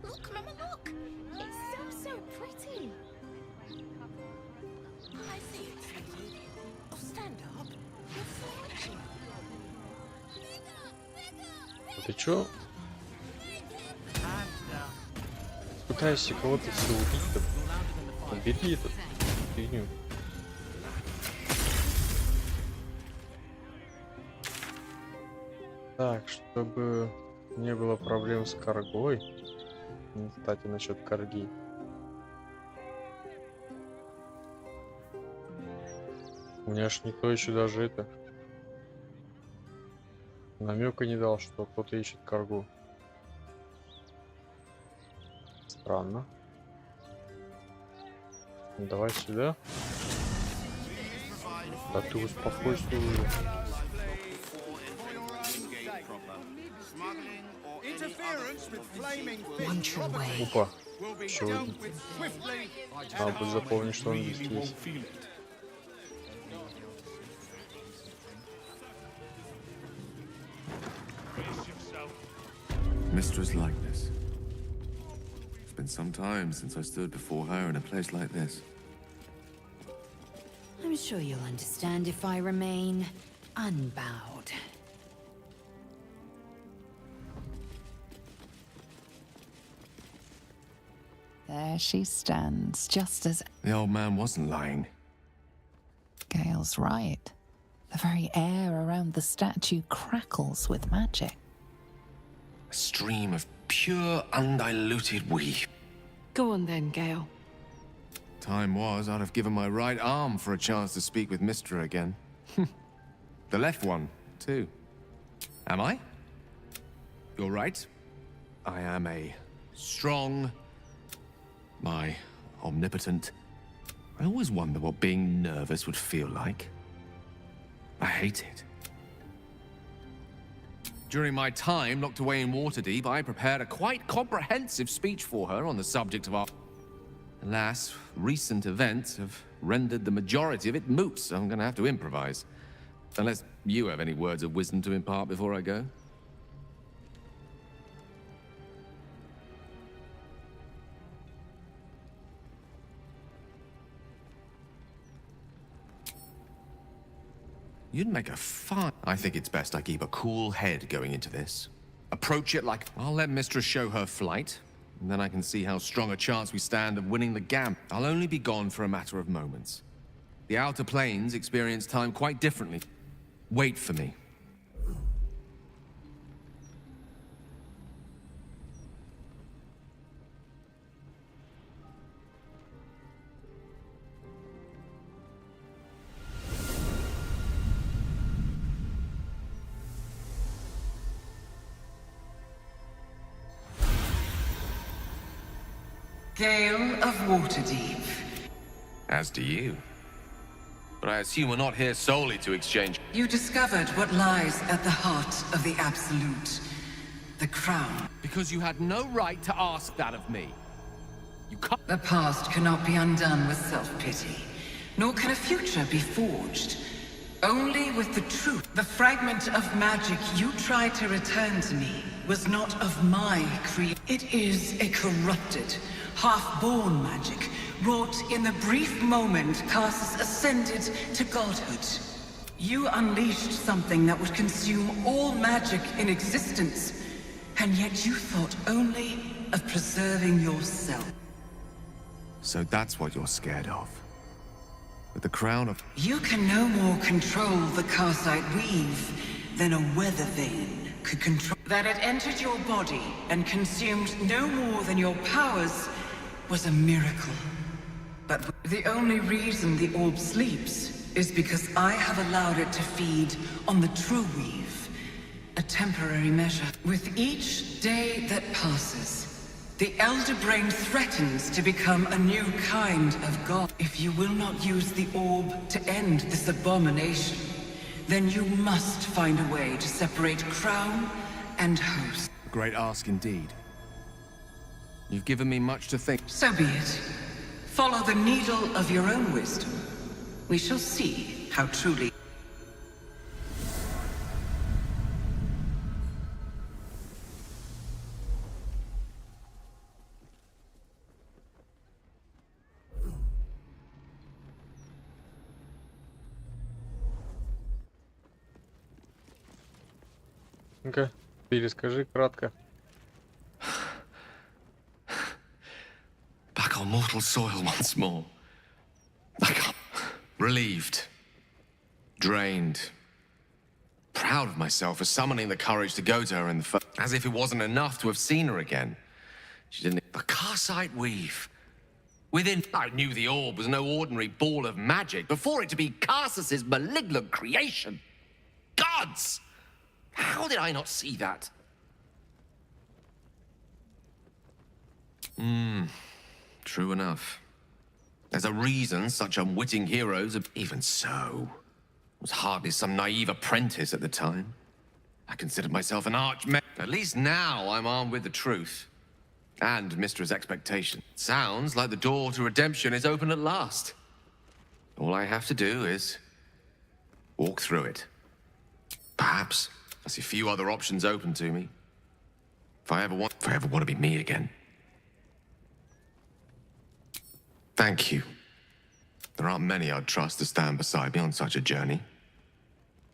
Look, Mama, look! It's so pretty. I see it, sweetie. Oh, stand up. You're slouching. Ты чё? Пытаешься кого-то все убить-то. Убери эту фигню. Так, чтобы не было проблем с каргой. Кстати, насчет карги. У меня ж никто еще даже это намека не дал, что кто-то ищет каргу. Странно. Давай сюда. Да ты успокойся уже. Опа. Еще один. Надо будет запомнить, что он здесь есть. Mistra's likeness. It's been some time since I stood before her in a place like this. I'm sure you'll understand if I remain unbowed. There she stands, just as... The old man wasn't lying. Gale's right. The very air around the statue crackles with magic. A stream of pure, undiluted weave. Go on then, Gale. Time was, I'd have given my right arm for a chance to speak with Mistra again. The left one, too. Am I? You're right. I am a strong... my omnipotent... I always wonder what being nervous would feel like. I hate it. During my time locked away in Waterdeep, I prepared a quite comprehensive speech for her on the subject of our... Alas, recent events have rendered the majority of it moot, so I'm gonna have to improvise. Unless you have any words of wisdom to impart before I go. You'd make a fine... I think it's best I keep a cool head going into this. Approach it like... I'll let Mistress show her flight, and then I can see how strong a chance we stand of winning the gam. I'll only be gone for a matter of moments. The Outer Planes experience time quite differently. Wait for me. Gale of Waterdeep. As do you. But I assume we're not here solely to exchange... You discovered what lies at the heart of the Absolute. The crown. Because you had no right to ask that of me. The past cannot be undone with self-pity, nor can a future be forged. Only with the truth. The fragment of magic you tried to return to me was not of my creation. It is a corrupted, half-born magic, wrought in the brief moment Karsus ascended to godhood. You unleashed something that would consume all magic in existence, and yet you thought only of preserving yourself. So that's what you're scared of. With the crown of... You can no more control the Karsite weave than a weather vane could control. That it entered your body and consumed no more than your powers was a miracle. But the only reason the orb sleeps is because I have allowed it to feed on the true weave. A temporary measure. With each day that passes, the Elder Brain threatens to become a new kind of god. If you will not use the orb to end this abomination, then you must find a way to separate crown and host. A great ask indeed. You've given me much to think. So be it. Follow the needle of your own wisdom. We shall see how truly... Ну-ка, перескажи кратко. Back on mortal soil once more. Relieved. Drained. Proud of myself for summoning the courage to go to her in the first... As if it wasn't enough to have seen her again. She didn't... The Karsite weave. Within... I knew the orb was no ordinary ball of magic before it to be Karsus's malignant creation. Gods! How did I not see that? True enough. There's a reason such unwitting heroes... Even so, I was hardly some naive apprentice at the time. I considered myself an archmage. At least now I'm armed with the truth. And Mistra's expectation. Sounds like the door to redemption is open at last. All I have to do is... walk through it. Perhaps I see few other options open to me. If I ever want to be me again. Thank you. There aren't many I'd trust to stand beside me on such a journey.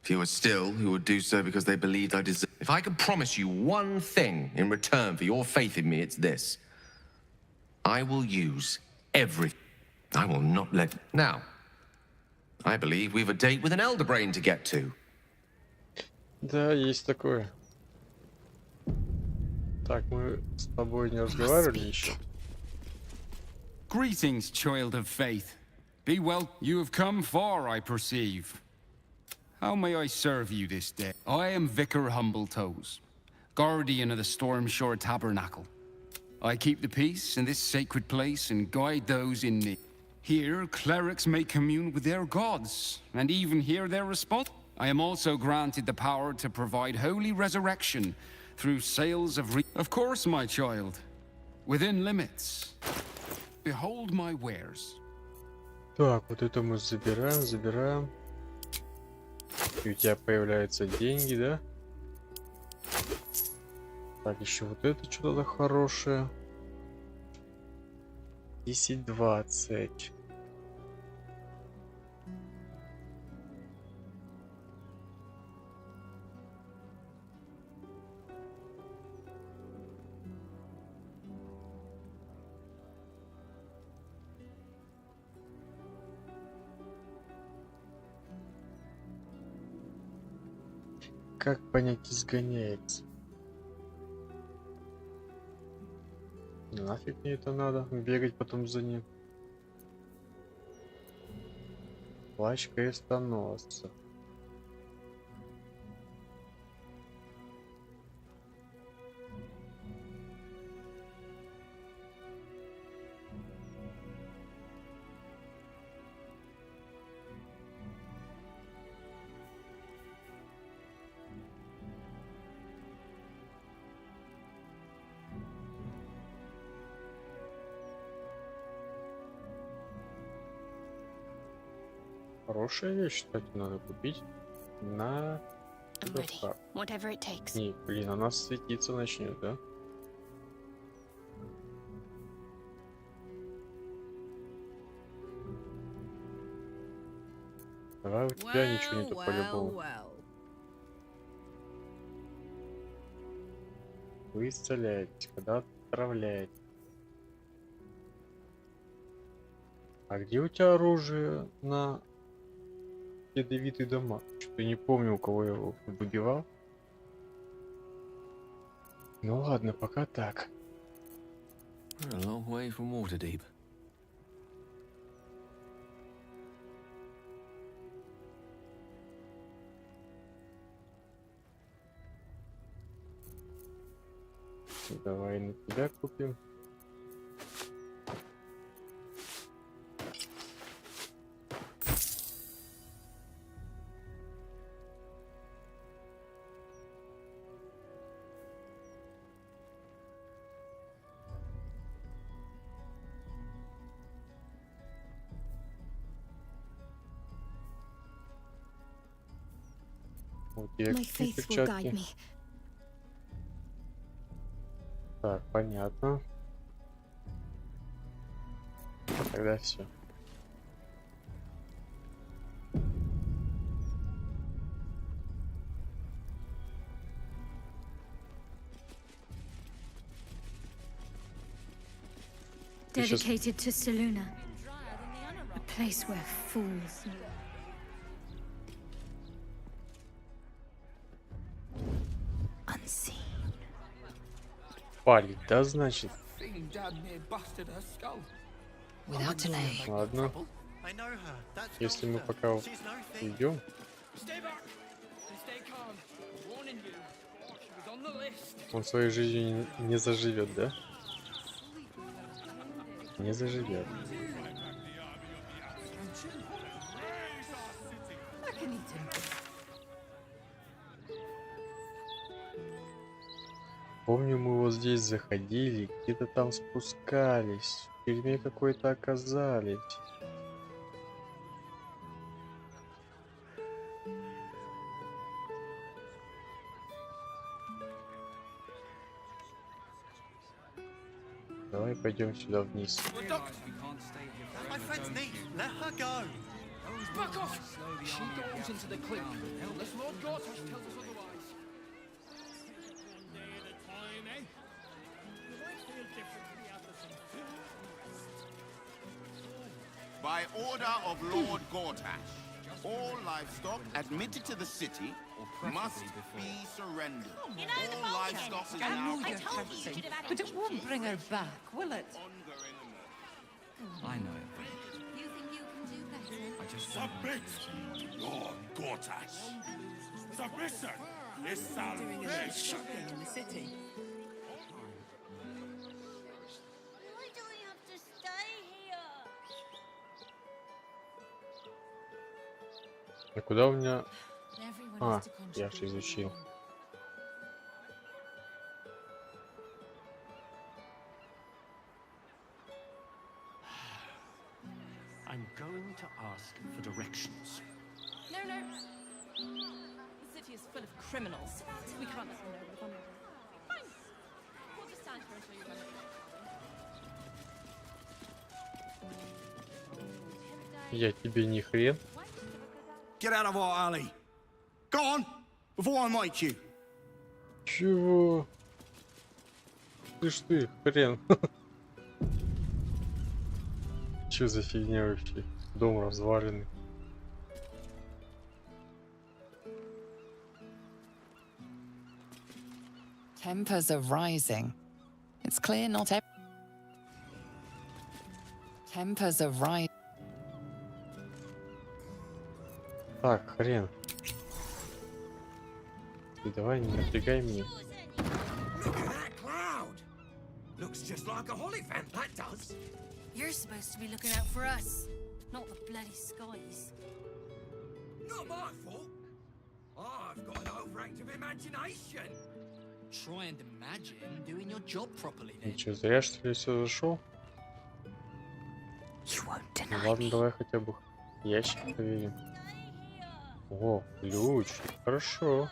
Fewer still who would do so because they believed I deserved. If I could promise you one thing in return for your faith in me, it's this. I will use everything. I will not let... Now, I believe we've a date with an Elder Brain to get to. Да, есть такое. Так, мы с тобой не разговаривали еще. Greetings, child of faith. Be well, you have come far, I perceive. How may I serve you this day? I am Vicar Humbletoes, guardian of the Stormshore Tabernacle. I keep the peace in this sacred place and guide those in need. Here, clerics may commune with their gods, and even hear their response. I am also granted the power to provide holy resurrection through sales of Of course, my child, within limits. Behold my wares. Так, вот это мы забираем. И у тебя появляются деньги, да? Так, еще вот это что-то хорошее. 10-20. Как понять, изгоняется? Нафиг мне это надо, бегать потом за ним. Плащ крестоносца. Хорошая вещь, кстати, надо купить на I'm ready. Whatever it takes. Не, блин, она светиться начнет, да? Давай, у тебя ничего нету по-любому. Вы исцеляетесь, когда отравляете. А где у тебя оружие на ядовитый дамаг? Что-то не помню, у кого я его выбивал. Ну ладно, пока так. We're a long way from Waterdeep. Давай на тебя купим. Вот я My faith will guide me. Так, понятно. Тогда все. Dedicated to Seluna. A place where fools. Unseen. Палит, да, значит? Without delay. Ладно. Если мы пока уйдем. Он своей жизнью не заживет, да? Не заживет. Помню, мы вот здесь заходили, где-то там спускались, в тюрьме какой-то оказались. Давай пойдем сюда вниз. My friend's niece. Let her go. Back off! She goes into the cliff, unless Lord Gortash tells us otherwise. By order of Lord Gortash, all livestock admitted to the city must be surrendered. All livestock is now... I told you should have had but it won't bring her back, will it? I know it. You think you can do better? I just Submit, Lord Gortash. Submission is salvation. in the city. Why do we have to stay here? А куда у меня... Everyone А, has to я же изучил. I'm going to ask for directions. No, no. The city is full of criminals. We can't let them know we've gone over. Fine. We'll just stand here until you're done. Я тебе не хрен. Get out of our alley. Go on, before I make you. Чего? Ты, хрен. Чё за фигня вообще? Дом разваленный. Tempers are rising. It's clear not every... Tempers are rising. Так, хрен. Ты давай не напрягай меня. Look at that cloud. Looks just like a Hollyphant, that does. You're supposed to be looking out for us, not the bloody skies. Not my fault. I've got an overactive imagination. Try and imagine doing your job properly then. Ничего, зря что ли все зашел? Ну ладно, давай хотя бы Ящик проверим. О, ключ. Хорошо.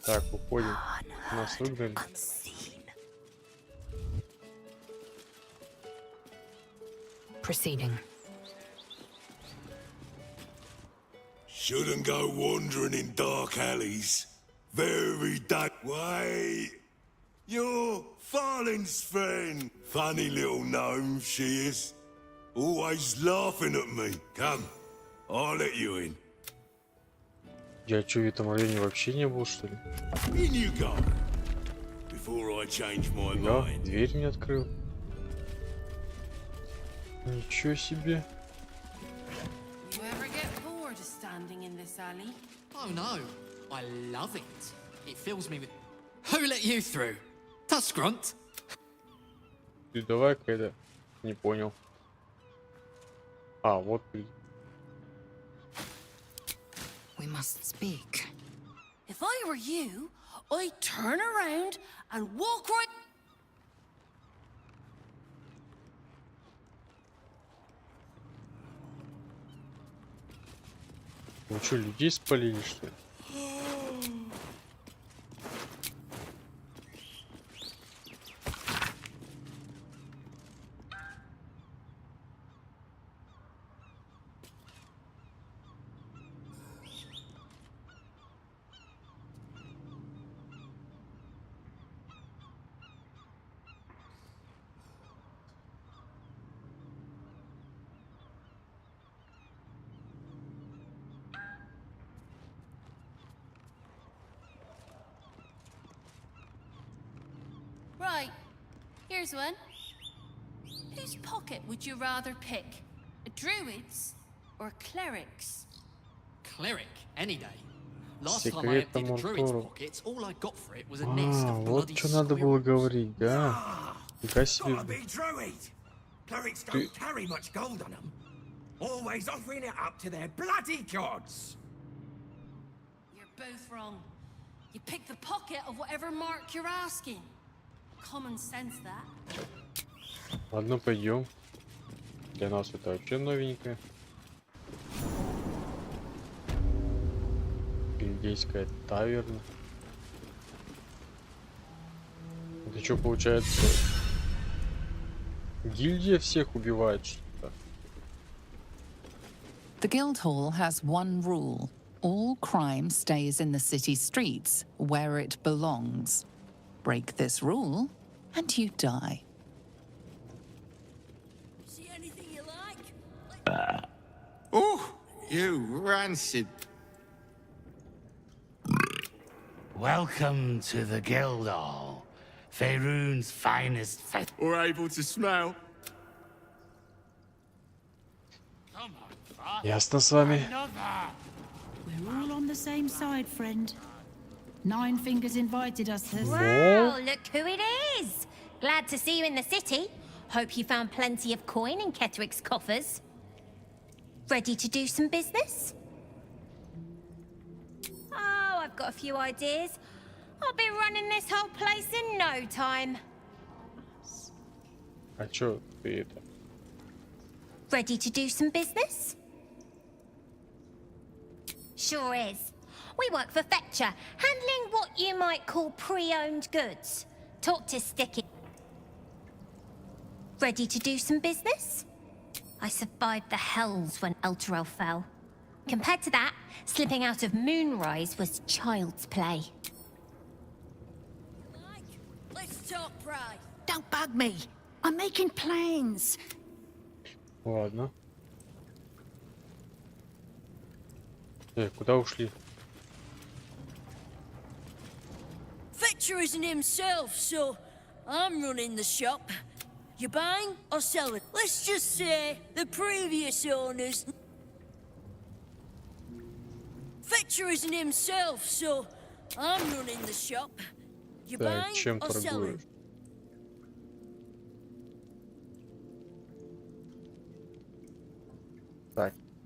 Так, уходим. Нас выгнали. Proceeding. Shouldn't go wandering in dark alleys. Very dark. Wait. You're Farling's friend. Funny little gnome she is. Always laughing at me. Come, I'll let you in. Я чё, в этом районе вообще не был, что ли? In you go. Before I change my Да, mind. дверь не открыл. Ничего себе. You ever get bored of standing in this alley? Oh no, I love it. It fills me with... Who let you through? That's grunt. Ты давай-ка это... Не понял. А, вот ты. We must speak. If I were you, I'd turn around and walk right... Вы что, людей спалили, что ли? Right, here's one. Whose pocket would you rather pick? A druid's or a cleric's? Cleric, any day. Last time I emptied a druid's pockets, all I got for it was a nest А, of вот bloody что надо было squirrels. говорить, да? Фига себе. Gotta be druid. Clerics don't carry much gold on them. Always offering it up to their bloody gods. You're both wrong. You pick the pocket of whatever mark you're asking. Common sense, that. Ладно, пойдем. Для нас это вообще новенькое. Гильдейская таверна. Это что получается? Гильдия всех убивает, что-то. The Guildhall has one rule. All crime stays in the city streets, where it belongs. Break this rule, and you die. See anything you like? Oh, you rancid. Welcome to the Guildhall, Faerun's finest We're able to smell. Ясно с вами. We're all on the same side, friend. Nine Fingers invited us to... Wow, look who it is! Glad to see you in the city. Hope you found plenty of coin in Ketherick's coffers. Ready to do some business? Oh, I've got a few ideas. I'll be running this whole place in no time. А чё ты это? Ready to do some business? Sure is. We work for Fetcher, handling what you might call pre-owned goods. Talk to Sticky. Ready to do some business? I survived the hells when Elturel fell. Compared to that, slipping out of Moonrise was child's play. Let's talk pride. Don't bug me. I'm making plans. Ладно. Куда ушли? Fetcher isn't himself, so I'm running the shop. You buying or selling? Let's just say the previous owners... Fetcher isn't himself, so I'm running the shop. You Так, buying чем or selling? торгуешь?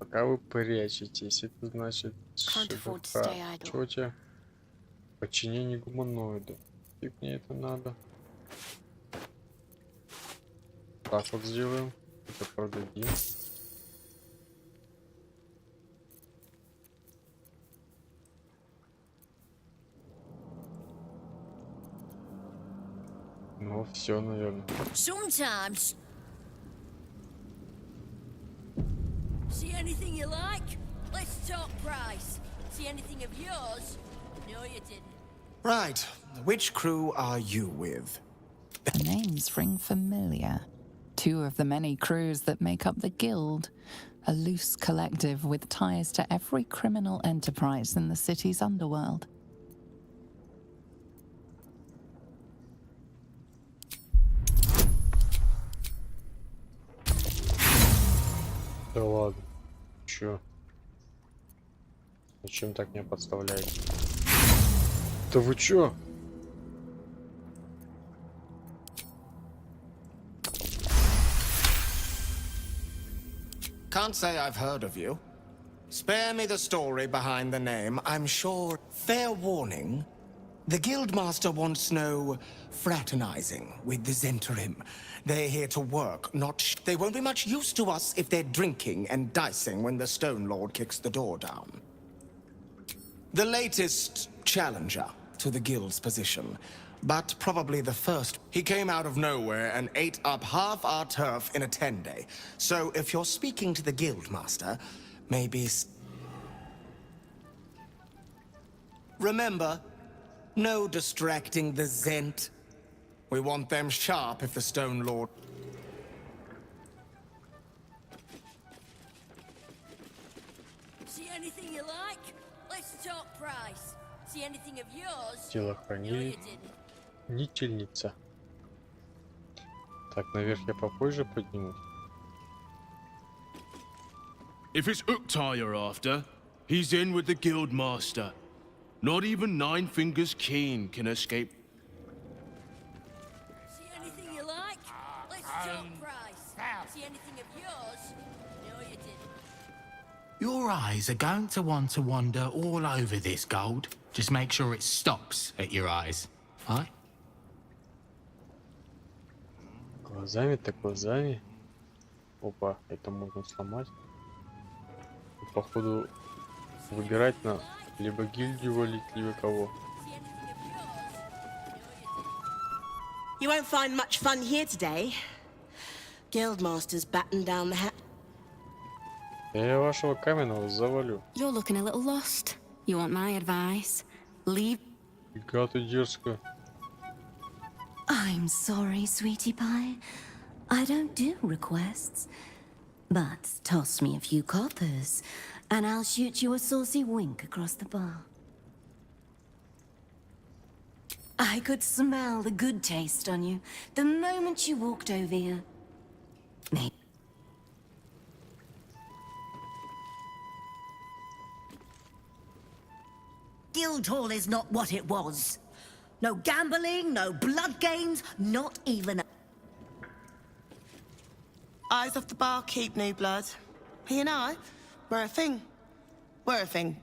Пока вы прячетесь, это значит шедевра. Чего у тебя? Подчинение гуманоиду. Фиг мне это надо. Так вот сделаем. Это продадим. Ну все, наверное. Sometimes. See anything you like? Let's talk price. See anything of yours? No, you didn't. Right. Which crew are you with? The names ring familiar. Two of the many crews that make up the Guild. A loose collective with ties to every criminal enterprise in the city's underworld. Да ладно. Чё? Зачем так меня подставляете? Да вы чё? Can't say I've heard of you. Spare me the story behind the name. I'm sure. Fair warning. The Guildmaster wants no fraternizing with the Zentarim. They're here to work, not they won't be much use to us if they're drinking and dicing when the Stone Lord kicks the door down. The latest challenger to the Guild's position, but probably the first. He came out of nowhere and ate up half our turf in a 10-day. So if you're speaking to the Guildmaster, maybe... Remember, no distracting the Zent. We want them sharp if the Stone Lord... See anything you like? Let's talk price. See anything of yours? Телохранительница. Так, наверх я попозже поднимусь. If it's Uktar you're after, he's in with the Guildmaster. Not even Nine Fingers Keen can escape. See anything you like? Let's talk price. See anything of yours? No, you didn't. Your eyes are going to want to wander all over this gold. Just make sure it stops at your eyes, right? Глазами так глазами. Опа, это можно сломать. И, походу, выбирать на либо гильдию валить, либо кого. You won't find much fun here today. Guildmaster's battened down the hat. Я вашего каменного завалю. You're looking a little lost. You want my advice? Leave. Фига ты дерзкая. I'm sorry, sweetie pie. I don't do requests. But toss me a few coppers, and I'll shoot you a saucy wink across the bar. I could smell the good taste on you the moment you walked over here. Guildhall is not what it was. No gambling, no blood games, not even... Eyes off the barkeep, new blood. He and I, we're a thing. We're a thing.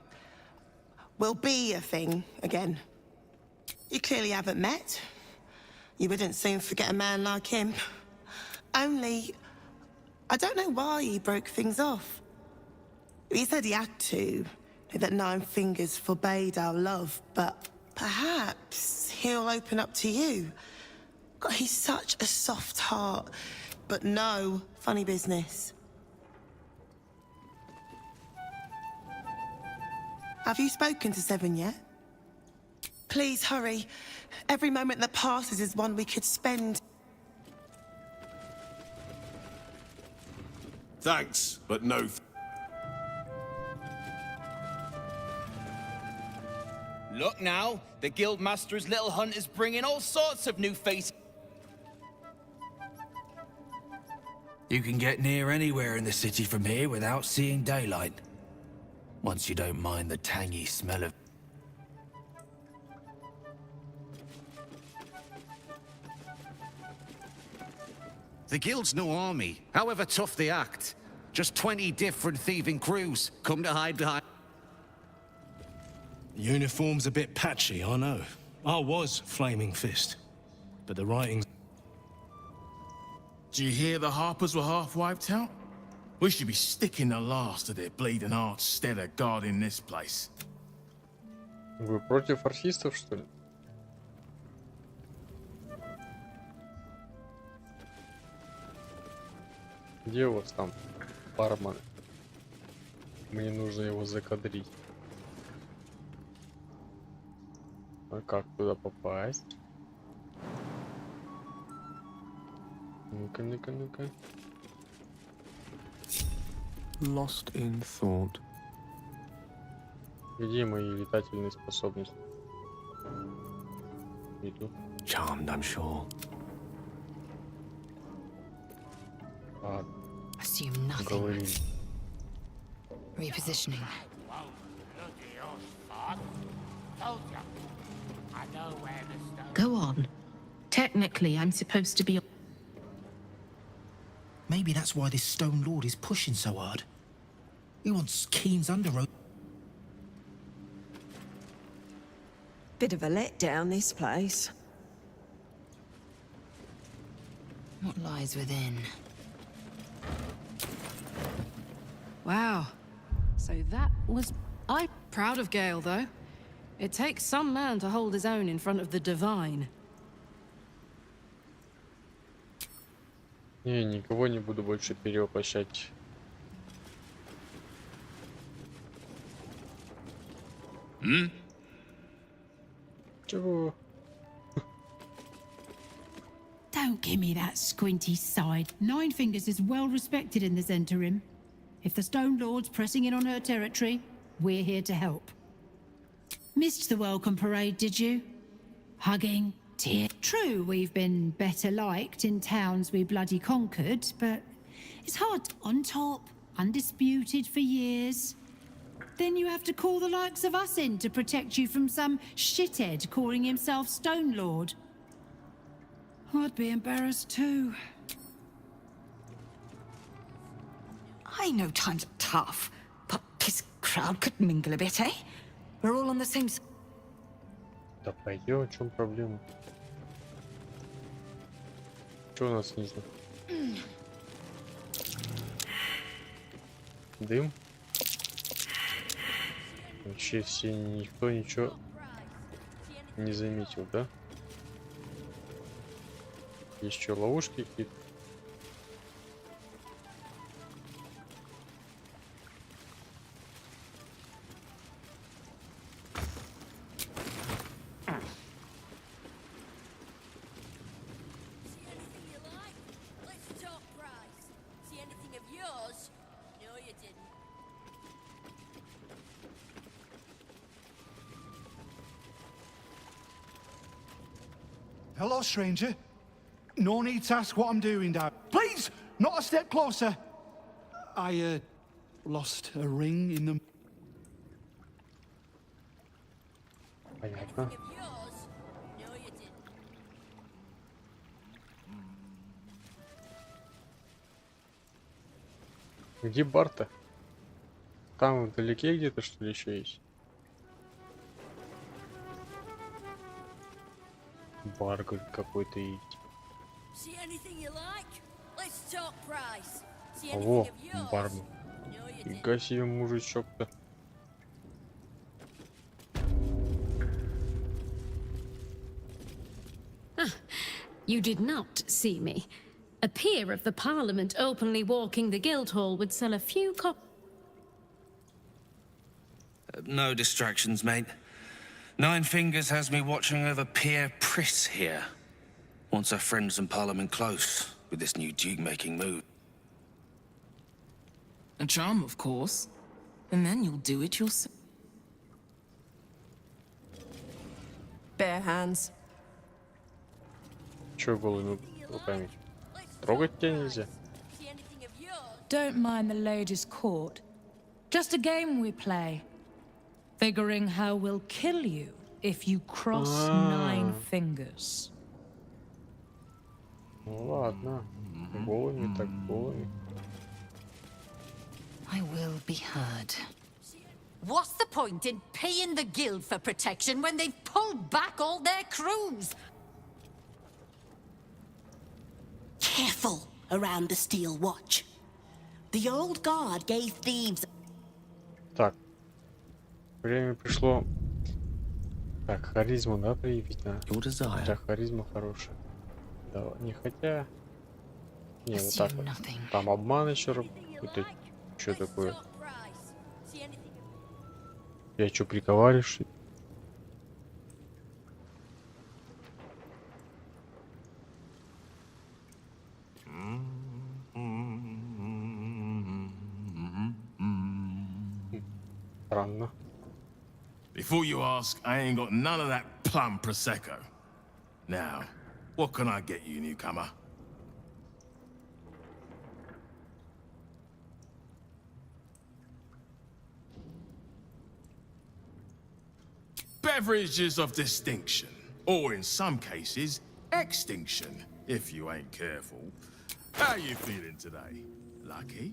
We'll be a thing again. You clearly haven't met. You wouldn't soon forget a man like him. Only, I don't know why he broke things off. He said he had to, that Nine Fingers forbade our love, but perhaps he'll open up to you. God, he's such a soft heart, but no funny business. Have you spoken to Seven yet? Please hurry. Every moment that passes is one we could spend. Thanks, but no. Look now, the Guildmaster's little hunt is bringing all sorts of new faces. You can get near anywhere in the city from here without seeing daylight. Once you don't mind the tangy smell of... The Guild's no army, however tough they act. Just 20 different thieving crews come to hide behind. The uniform's a bit patchy, I know. I was Flaming Fist, but the writing's... Do you hear the Harpers were half wiped out? We should be sticking the last of their bleeding hearts instead of guarding this place. Вы против архистов, что ли? Где у вас там бармен? Мне нужно его закадрить. А как туда попасть? Ну-ка, ну-ка, ну-ка. Lost in thought. Где мои летательные способности? Иду. Charmed, I'm sure. Ладно. Assume nothing. Говори. Repositioning. Go on. Technically, I'm supposed to be... Maybe that's why this Stone Lord is pushing so hard. He wants Keen's underroad. Bit of a letdown, this place. What lies within? Wow. So that was... I'm proud of Gale, though. It takes some man to hold his own in front of the Divine. Не, никого не буду больше перевоплощать. Чего? Don't give me that squinty side. Nine Fingers is well respected in the Zhentarim. If the Stone Lord's pressing in on her territory, we're here to help. Missed the welcome parade, did you? Hugging, tear. True, we've been better liked in towns we bloody conquered, but it's hard. On top, undisputed for years. Then you have to call the likes of us in to protect you from some shithead calling himself Stone Lord. I'd be embarrassed too. I know times are tough, but this crowd could mingle a bit, eh? We're all on the same... Да пойдем, в чем проблема? Что у нас снизу? Дым? Вообще все, никто ничего не заметил, да? Есть что, ловушки какие-то? Hello, stranger. No need to ask what I'm doing down. Please, not a step closer. I, lost a ring in the... Понятно. Где бар-то? Там вдалеке где-то что ли еще есть? Бар какой-то есть. Во, бармен. Фига себе мужичок-то. You did not see me. A peer of the Parliament openly walking the Guildhall would sell a few No distractions, mate. Nine Fingers has me watching over Pierre Priss here. Wants our friends in Parliament close with this new Duke-making move. A charm, of course. And then you'll do it yourself. Bare hands. Чё голыми руками? Трогать тебя нельзя? Don't mind the ladies' court. Just a game we play. Figuring how we'll kill you if you cross 9 fingers. Ну ладно. Голыми так голыми. I will be heard. What's the point in paying the guild for protection when they've pulled back all their crews? Careful around the Steel Watch. The old guard gave thieves... Так. Время пришло. Так, харизму, да, проявить надо? Хотя харизма хорошая. Да, не хотя... Не, вот так вот. Там обман еще работает. Что такое? Я что, приговариваешь? Странно. Before you ask, I ain't got none of that plum prosecco. Now, what can I get you, newcomer? Beverages of distinction, or in some cases, extinction, if you ain't careful. How you feeling today? Lucky?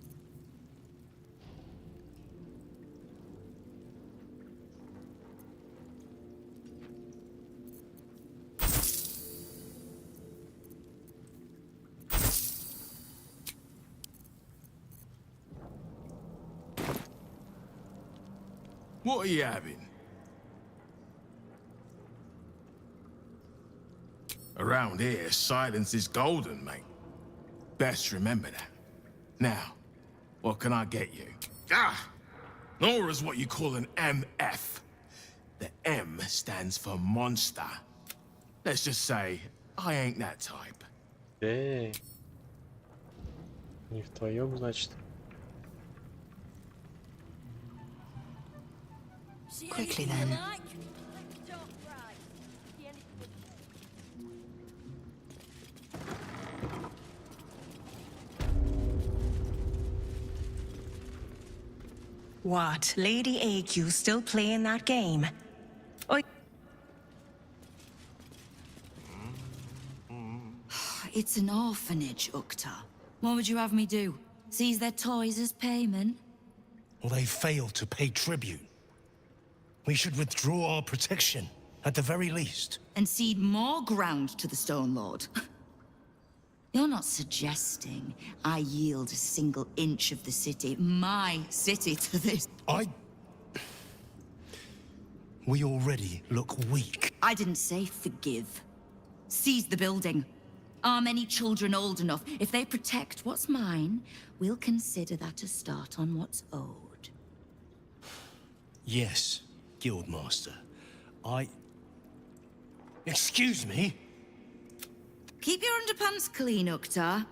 What are you having? Around here, silence is golden, mate. Best remember that. Now, what can I get you? Ah! Nora's what you call an MF. The M stands for monster. Let's just say, I ain't that type. Не в твоем, значит. Quickly then. What? Lady AQ still playing that game? It's an orphanage, Ukta. What would you have me do? Seize their toys as payment? Well, they failed to pay tribute. We should withdraw our protection, at the very least. And cede more ground to the Stone Lord? You're not suggesting I yield a single inch of the city, my city, to this? We already look weak. I didn't say forgive. Seize the building. Arm any children old enough. If they protect what's mine, we'll consider that a start on what's owed. Yes, Guildmaster. Excuse me? Keep your underpants clean, Uktar.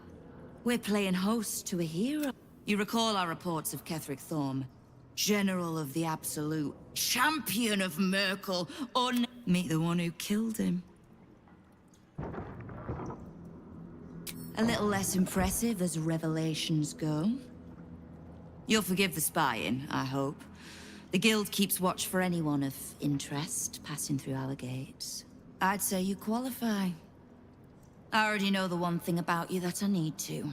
We're playing host to a hero. You recall our reports of Ketheric Thorm, General of the Absolute, Champion of Merkel, meet the one who killed him. A little less impressive as revelations go. You'll forgive the spying, I hope. The Guild keeps watch for anyone of interest passing through our gates. I'd say you qualify. I already know the one thing about you that I need to.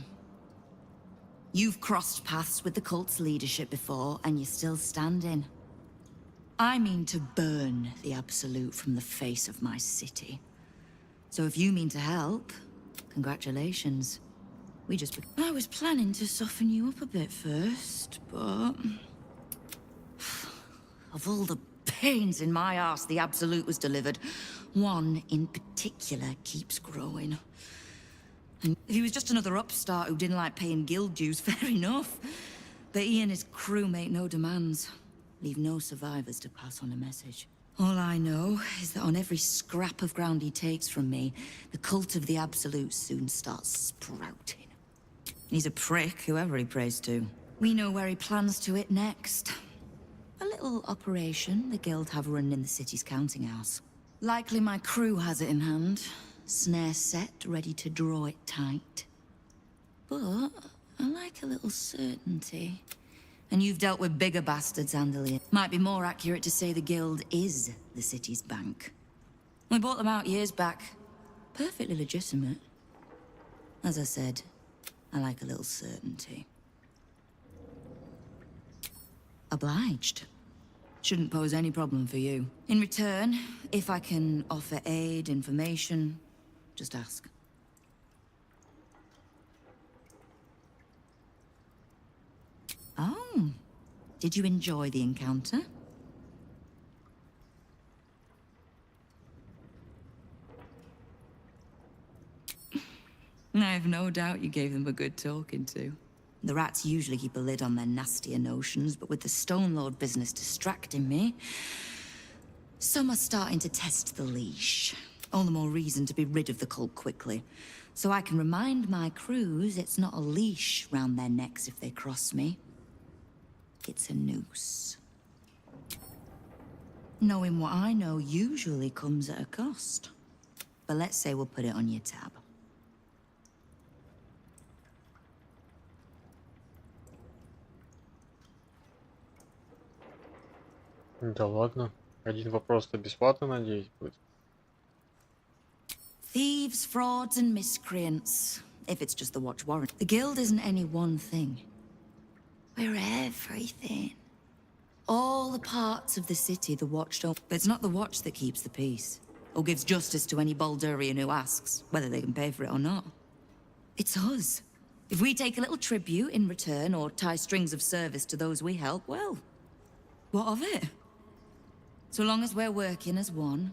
You've crossed paths with the cult's leadership before, and you're still standing. I mean to burn the Absolute from the face of my city. So if you mean to help, congratulations. I was planning to soften you up a bit first, but... Of all the pains in my arse the Absolute was delivered, one in particular keeps growing. And if he was just another upstart who didn't like paying guild dues, fair enough. But he and his crew make no demands. Leave no survivors to pass on a message. All I know is that on every scrap of ground he takes from me, the cult of the Absolute soon starts sprouting. He's a prick, whoever he prays to. We know where he plans to hit next. A little operation the Guild have run in the city's counting house. Likely my crew has it in hand. Snare set, ready to draw it tight. But I like a little certainty. And you've dealt with bigger bastards handily. Might be more accurate to say the Guild is the city's bank. We bought them out years back. Perfectly legitimate. As I said, I like a little certainty. Obliged. Shouldn't pose any problem for you. In return, if I can offer aid, information, just ask. Oh, did you enjoy the encounter? I have no doubt you gave them a good talking to. The rats usually keep a lid on their nastier notions, but with the Stone Lord business distracting me, some are starting to test the leash. All the more reason to be rid of the cult quickly. So I can remind my crews it's not a leash round their necks if they cross me. It's a noose. Knowing what I know usually comes at a cost. But let's say we'll put it on your tab. Да ладно. Один вопрос-то бесплатно, надеюсь, будет. Thieves, frauds, and miscreants. If it's just the watch warrant. The guild isn't any one thing. We're everything. All the parts of the city the watch don't... But it's not the watch that keeps the peace. Or gives justice to any Baldurian who asks, whether they can pay for it or not. It's us. If we take a little tribute in return, or tie strings of service to those we help, well, what of it? So long as we're working as one,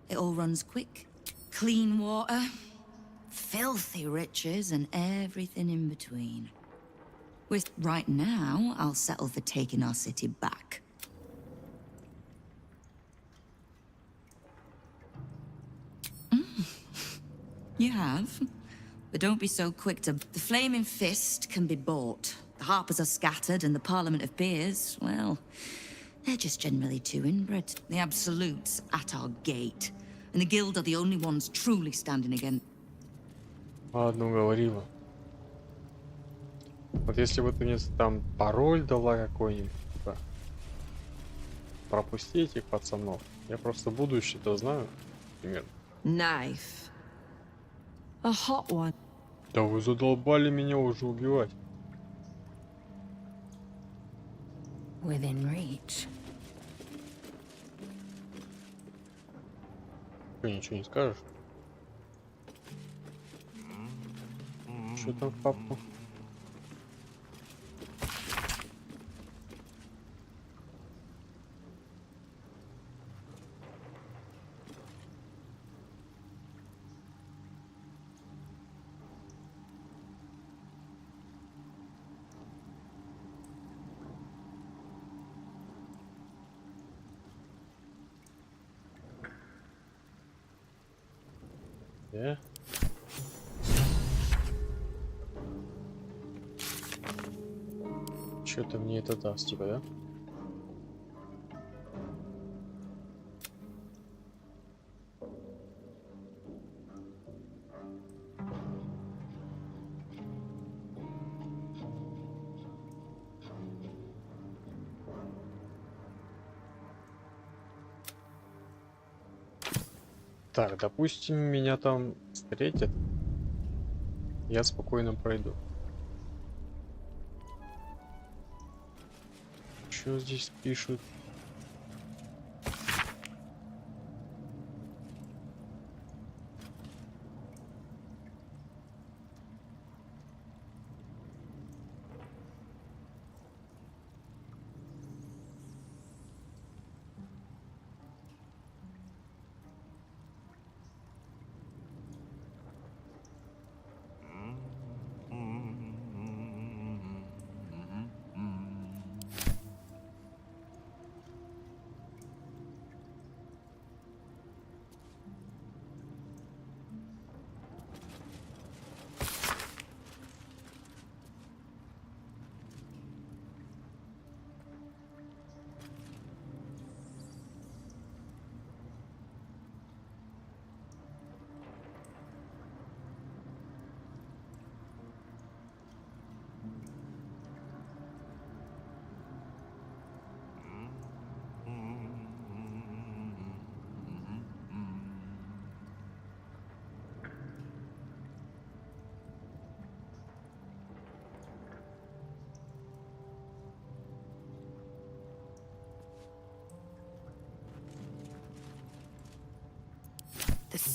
it all runs quick. Clean water, filthy riches, and everything in between. Right now, I'll settle for taking our city back. You have. But don't be so quick to... The Flaming Fist can be bought. The Harpers are scattered, and the Parliament of Peers, well... They're just generally too inbred. The Absolutes at our gate. And the Guild are the only ones truly standing against... Ладно, уговорила. Вот если бы ты мне там пароль дала какой-нибудь, типа, пропусти этих пацанов. Я просто будущее-то знаю, примерно. Knife. A hot one. Да вы задолбали меня уже убивать. Within reach. Что, ничего не скажешь? Что там в папку? Yeah. Что-то мне это даст, типа, да? Так, допустим, меня там встретят. Я спокойно пройду. Что здесь пишут?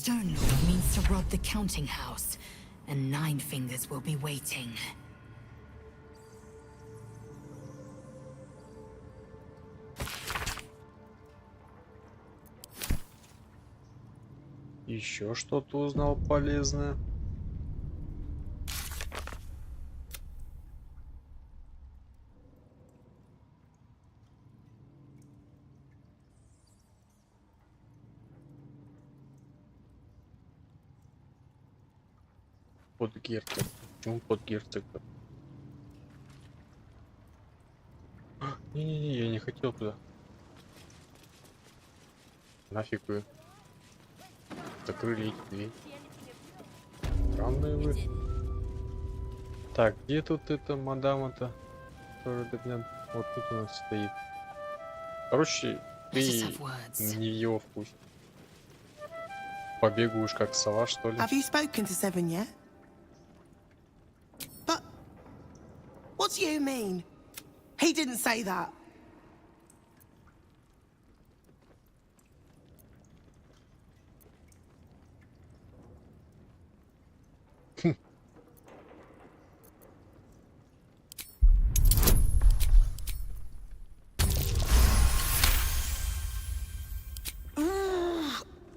Stone Lord means to rob the counting house, and Nine Fingers will be waiting. Еще что-то узнал полезное. Под герцог. Почему под герцог? Не-не-не, я не хотел туда. Нафиг вы. Закрыли эти двери. Странные вы. Так, где тут эта мадама-то? Которая вот тут у нас стоит. Короче, ты не в его вкусе. Побегаешь как сова, что ли? Have you spoken to Seven yet? But what do you mean? He didn't say that.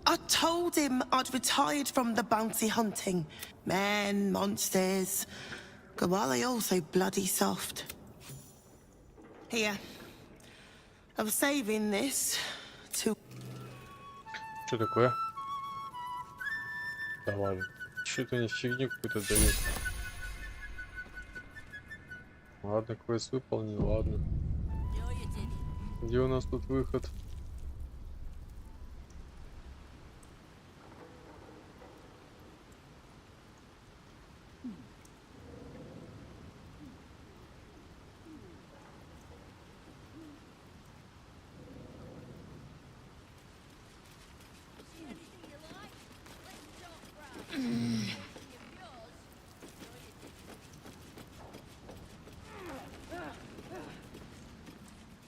I told him I'd retired from the bounty hunting. Men, monsters. God, why are they all so bloody soft? Here. I was saving this to... Что такое? Да ладно. Что-то мне фигню какую-то дает. Ладно, квест выполнен, ладно. Где у нас тут выход?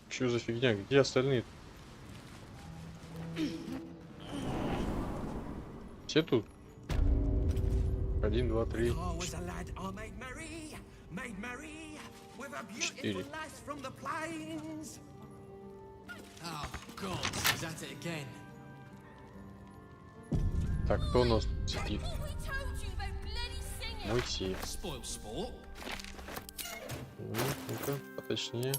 Что за фигня? Где остальные? Все тут? 1, 2, 3. 4. Так, кто у нас тут сидит? Моисей. Ну-ка, поточнее.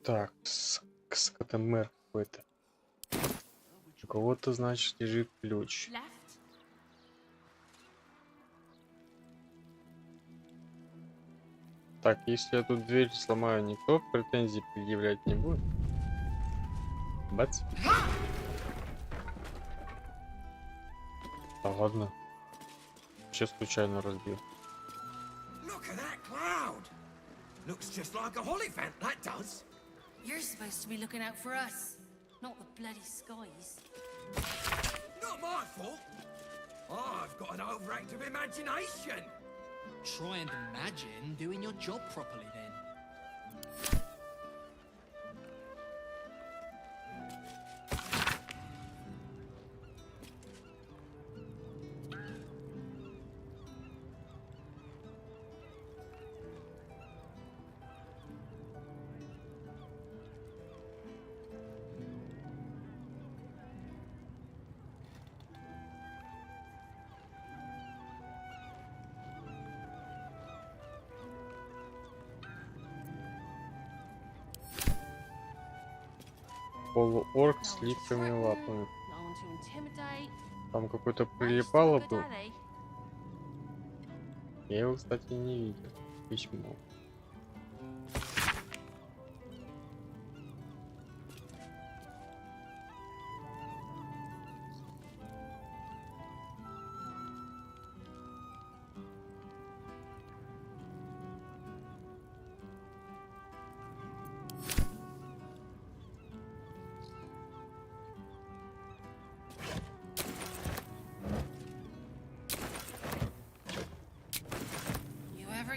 Так, скотомер какой-то. У кого-то, значит, лежит ключ. Так, если я тут дверь сломаю, никто претензий предъявлять не будет. Бац. Да ладно. Сейчас случайно разбил. Looks just like a Hollyphant, that does. You're supposed to be looking out for us, not the bloody skies. Not my fault. I've got an overactive imagination. Try and imagine doing your job properly then. Полуорк с липкими лапами. Там какой-то прилипало был. Я его, кстати, не видел. Письмо.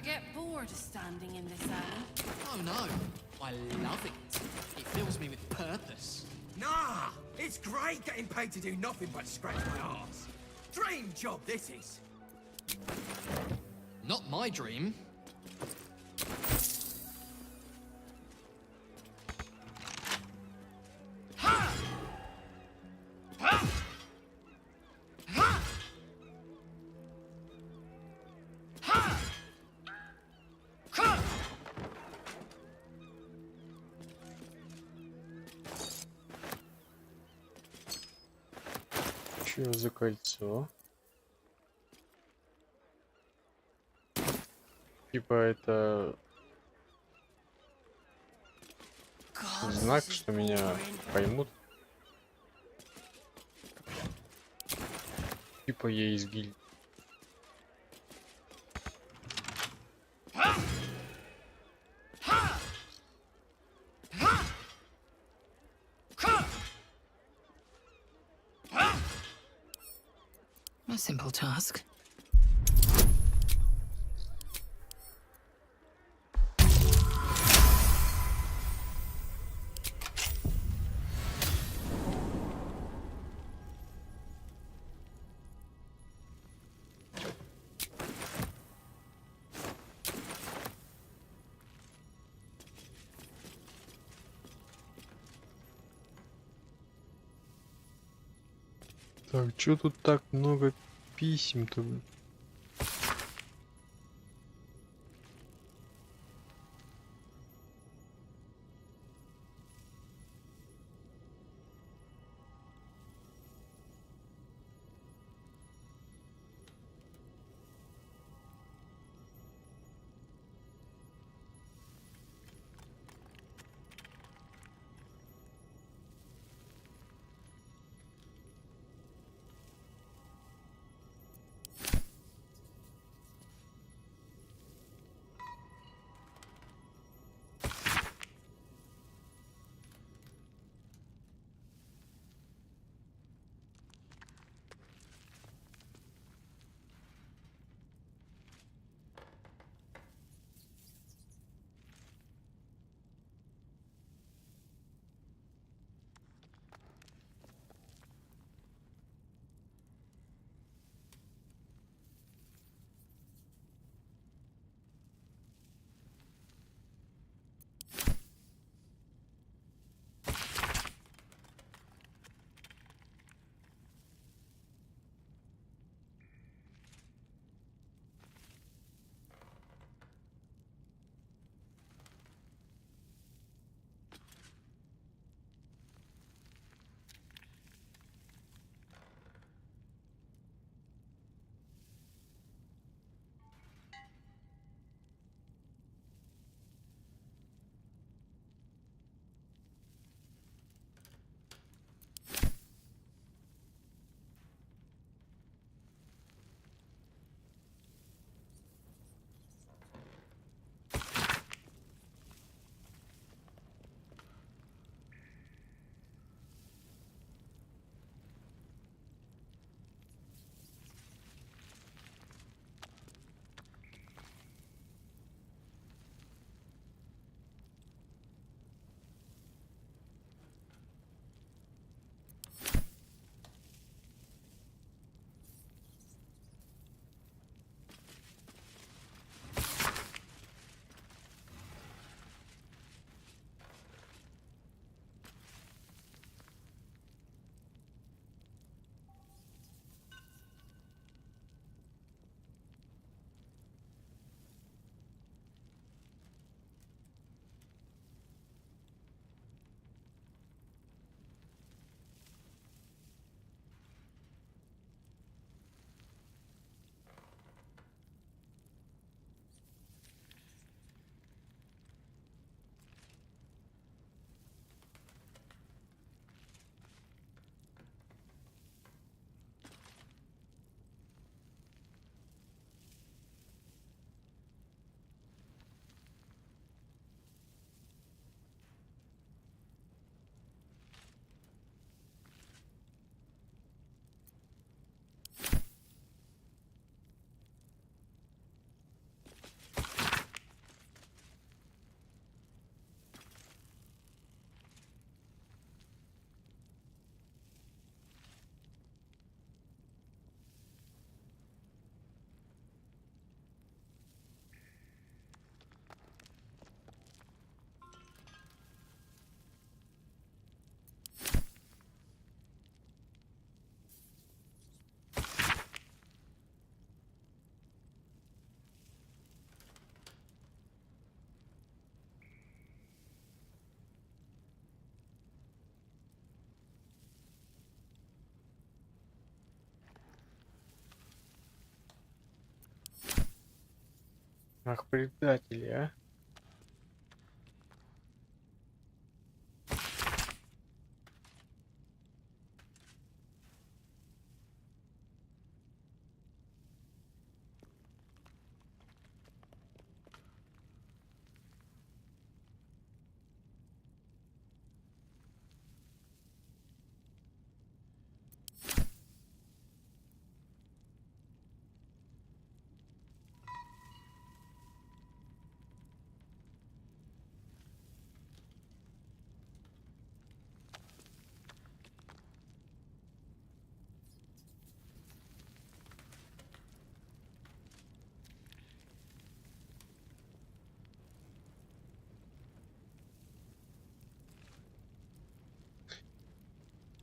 get bored standing in this alley? Oh no, I love it. It fills me with purpose. Nah, it's great getting paid to do nothing but scratch my arse. Dream job this is. Not my dream. Что за кольцо? Типа это знак, что меня поймут. Типа я из гильдии. A simple task. Так, чё тут так много писем-то? Ах, предатели, а.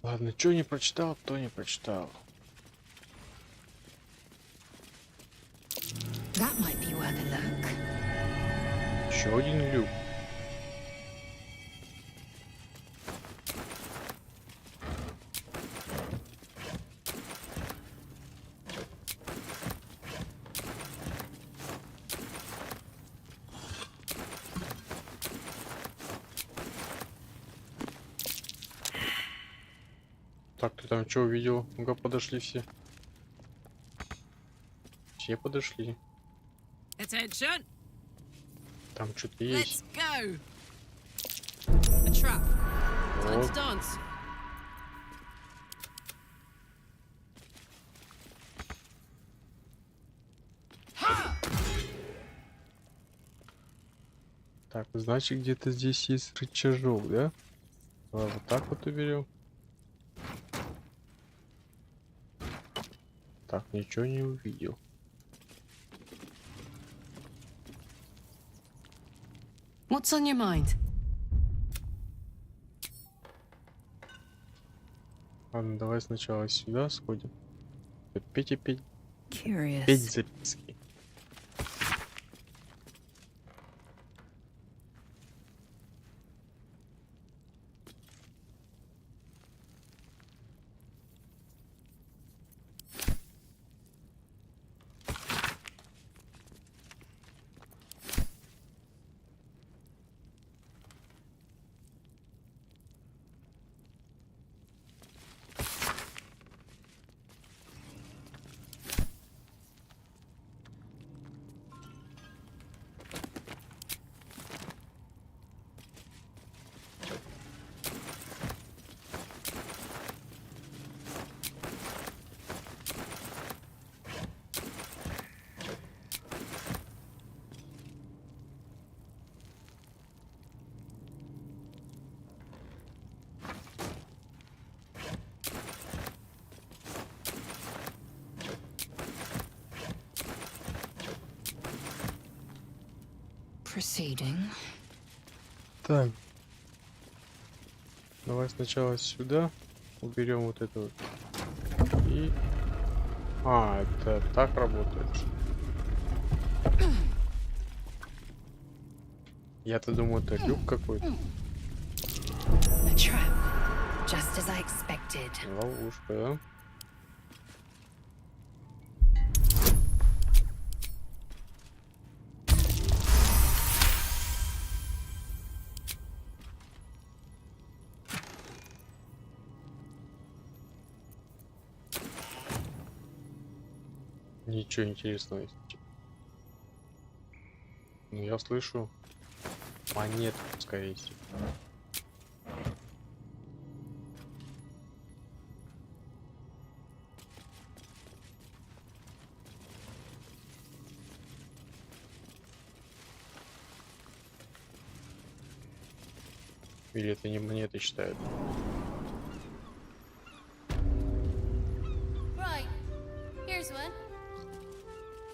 Ладно, что не прочитал, то не прочитал. That might be worth a look. Еще один люк. Так, ты там что увидел? Ну-ка, подошли все. Все подошли. Attention. Там что-то есть. Let's go. A trap. Time to Вот. dance. Так, значит, где-то здесь есть рычажок, да? Давай вот так вот уберем. Так, ничего не увидел. What's on your mind? Ладно, давай сначала сюда сходим. Петь и петь. Curious. Петь записки. Proceeding. Так. Давай сначала сюда уберем вот это вот. И... А, это так работает. Я-то думаю, это люк какой-то. A trap. Just as I expected. Ловушка, да? Ничего интересного есть. Ну, я слышу монетку, скорее всего. Или это не монеты считают? Right. Here's one.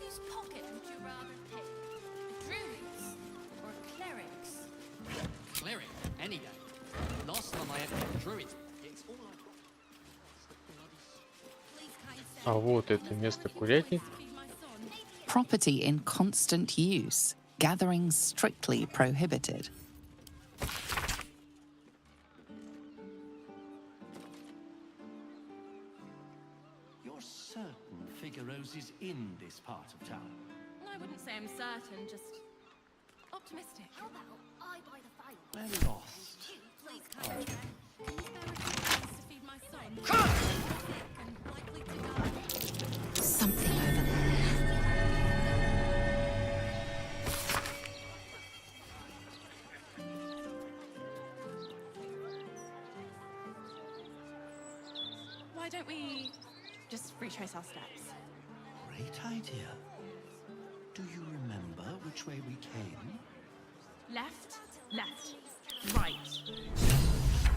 Whose pocket would you rather pick? Druids or clerics? Cleric, any day. Last time I had a druid, it's all I got. А вот это место курятник. Property in constant use. Gathering strictly prohibited. You're certain Figaro's is in this part of town? I'm wouldn't say I'm certain, just optimistic. How about I buy the file? We're lost. Please, kind of. Can you spare a few days to feed my son? Sick and likely to die. Something over there. Why don't we just retrace our steps? Great idea. Do you remember which way we came? Left, left, right.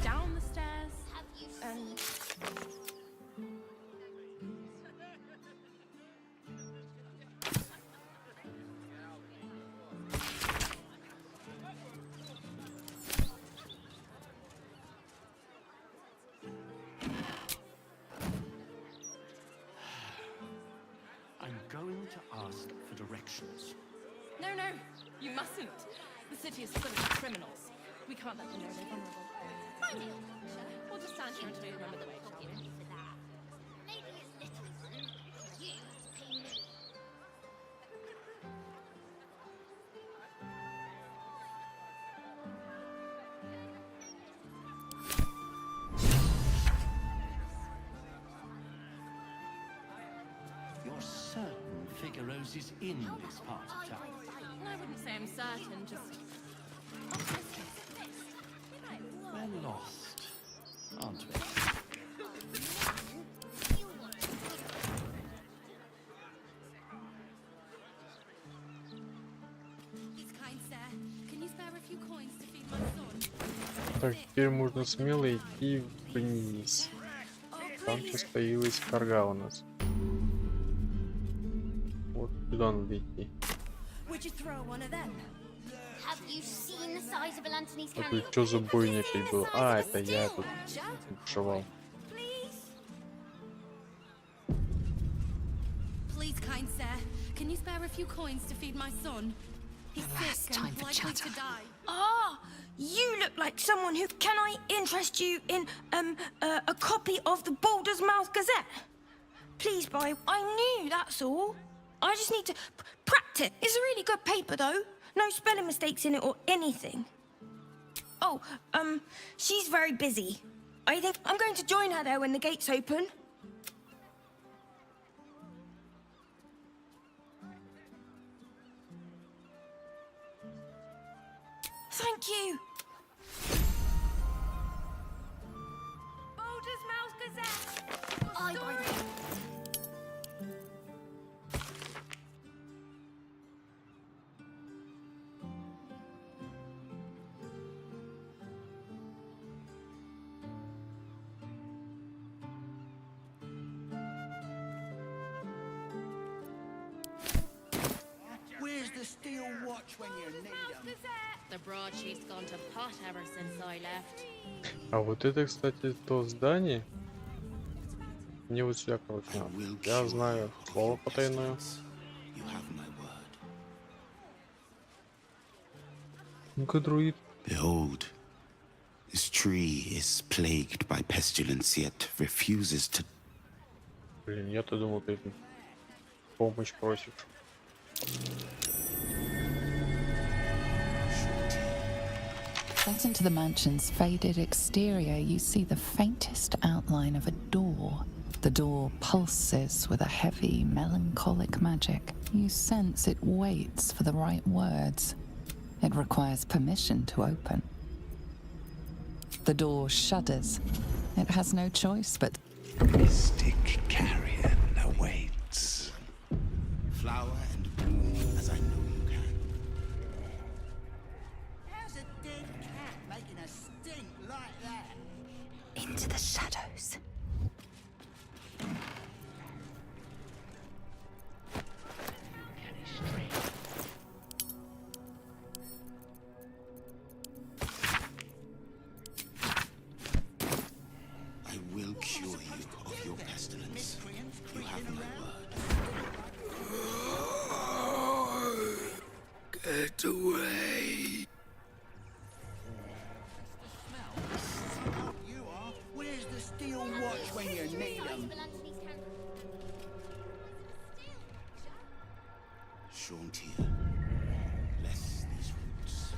Down the stairs, and... I'm going to ask for directions. No, you mustn't. The city is full of criminals. We can't let them know they're vulnerable. My deal. We'll just stand here until we remember the way, shall we? Maybe it's little. You pay me. You're certain Figaro's is in this part of town? I wouldn't say I'm certain, just optimistic. We're lost, aren't we? Please, kind sir, can you spare a few coins to feed my son? Так, теперь можно смело идти вниз. Там сейчас появилась карга у нас. Вот сюда надо идти. Would you throw one of them? Have you seen the size of Antony's А cannon? тут что за бойня опять был? А, это я тут бушевал. Please, kind sir, can you spare a few coins to feed my son? He's sick time and for likely chatter. to die. Ah, you look like someone who... Can I interest you in, a copy of the Baldur's Mouth Gazette? Please, boy. I knew, that's all. I just need to practice. It's a really good paper, though. No spelling mistakes in it or anything. Oh, she's very busy. I think I'm going to join her there when the gates open. Thank you. Balder's Mouse Gazette. I buy the Where's the steel watch when you need them? The broadsheet's gone to pot ever since I left. А вот это, кстати, то здание. Мне вот сюда, короче, надо. Я знаю слово потайное. You have my word. Ну-ка, друид. Behold, this tree is plagued by pestilence, yet refuses to... Блин, я-то думал, ты помощь просишь. Set into the mansion's faded exterior, you see the faintest outline of a door. The door pulses with a heavy, melancholic magic. You sense it waits for the right words. It requires permission to open. The door shudders. It has no choice but... Mystic carrion awaits. Flower and bloom as I know you can. How's a dead cat making a stink like that? Into the shadows. I will cure you of your pestilence. You have my word. Get away. You are. Where's the steel mightier. Bless these roots.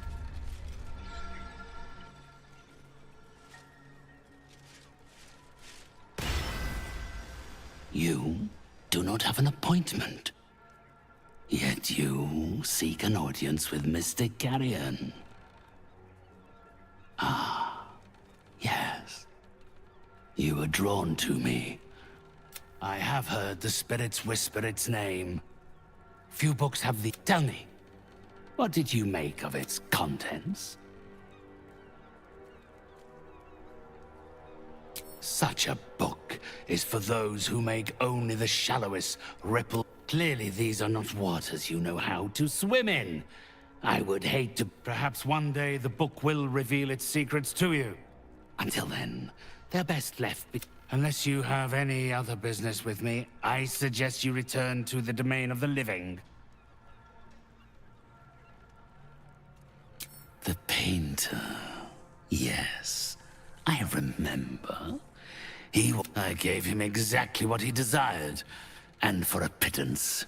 You do not have an appointment. Yet you seek an audience with Mr. Carrion. Ah, yes. You were drawn to me. I have heard the spirits whisper its name. Few books have the... Tell me, what did you make of its contents? Such a book is for those who make only the shallowest ripple. Clearly, these are not waters you know how to swim in. I would hate to... Perhaps one day the book will reveal its secrets to you. Until then, they're best left be... Unless you have any other business with me, I suggest you return to the domain of the living. The painter. Yes, I remember. I gave him exactly what he desired, and for a pittance.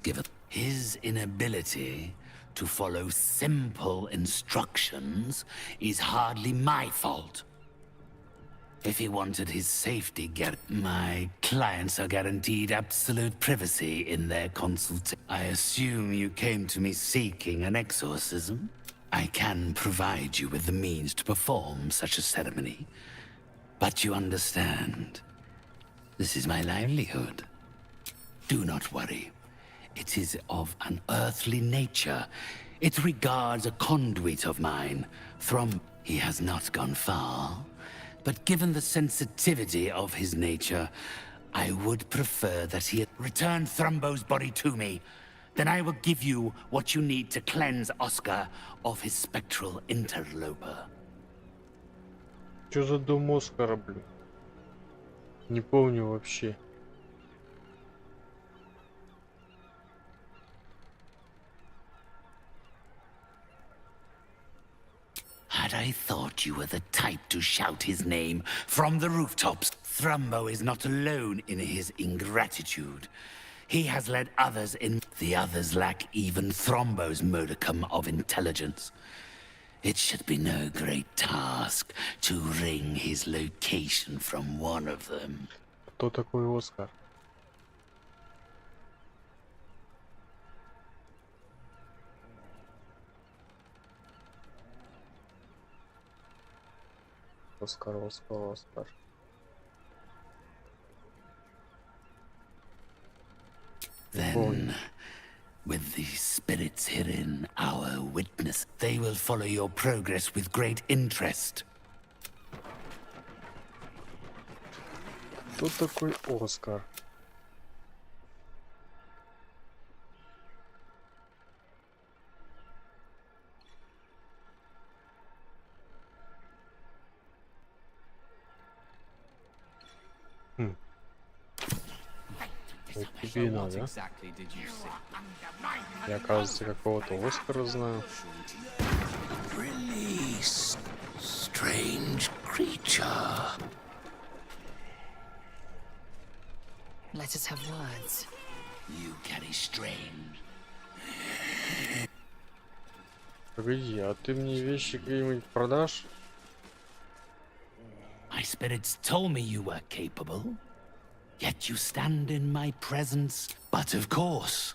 Given his inability to follow simple instructions is hardly my fault. If he wanted his safety, my clients are guaranteed absolute privacy in their consultation. I assume you came to me seeking an exorcism? I can provide you with the means to perform such a ceremony. But you understand, this is my livelihood. Do not worry. It is of an earthly nature. It regards a conduit of mine. He has not gone far, but given the sensitivity of his nature, I would prefer that he return Thrumbo's body to me. Then I will give you what you need to cleanse Oscar of his spectral interloper. Что за дом Оскара, блин? Не помню вообще. Had I thought you were the type to shout his name from the rooftops, Thrumbo is not alone in his ingratitude. He has led others in. The others lack even Thrumbo's modicum of intelligence. It should be no great task to wring his location from one of them. Кто такой Оскар? Оскар, Оскар, Оскар. Then, with the spirits herein, our witness, they will follow your progress with great interest. Кто такой Оскар? Тебе и надо. Я, оказывается, какого-то Оскара знаю. Release, strange creature. Let us have words. You carry strange. Погоди, а ты мне вещи какие-нибудь продашь? My spirits told me you were capable. Yet you stand in my presence. But of course,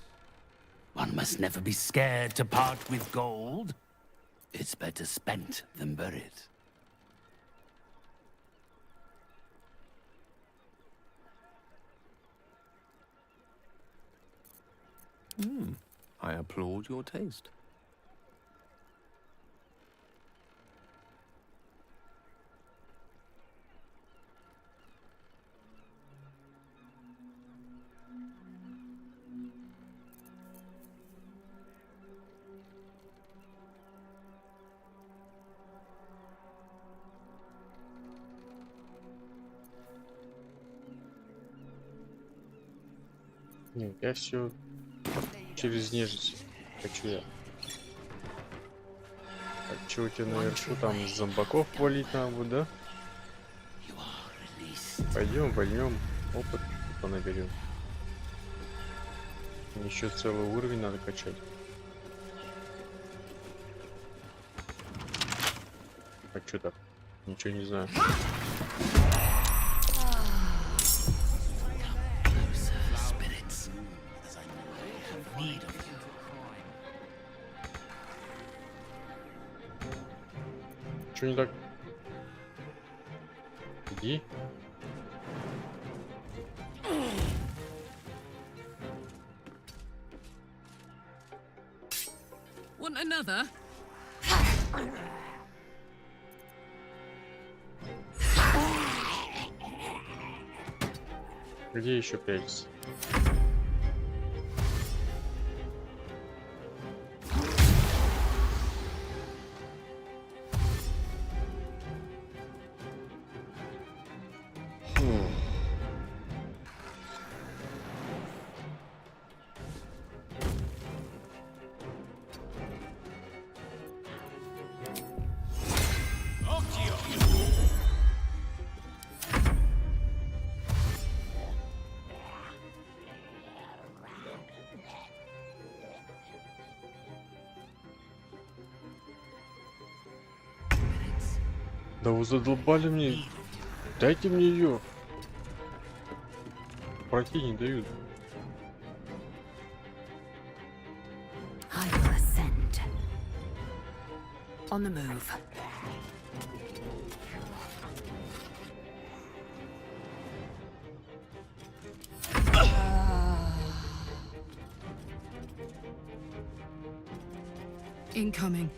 one must never be scared to part with gold. It's better spent than buried. I applaud your taste. Нет, я все через нежить хочу я. Так, что у тебя наверху там зомбаков валить надо будет, да? Пойдем, опыт понаберем. Еще целый уровень надо качать. А что так? Ничего не знаю. Что не так? Иди. Want another? Где еще прячется? Да вы задолбали мне. Дайте мне ее. Пройти не дают. I will ascend. On the move. Incoming.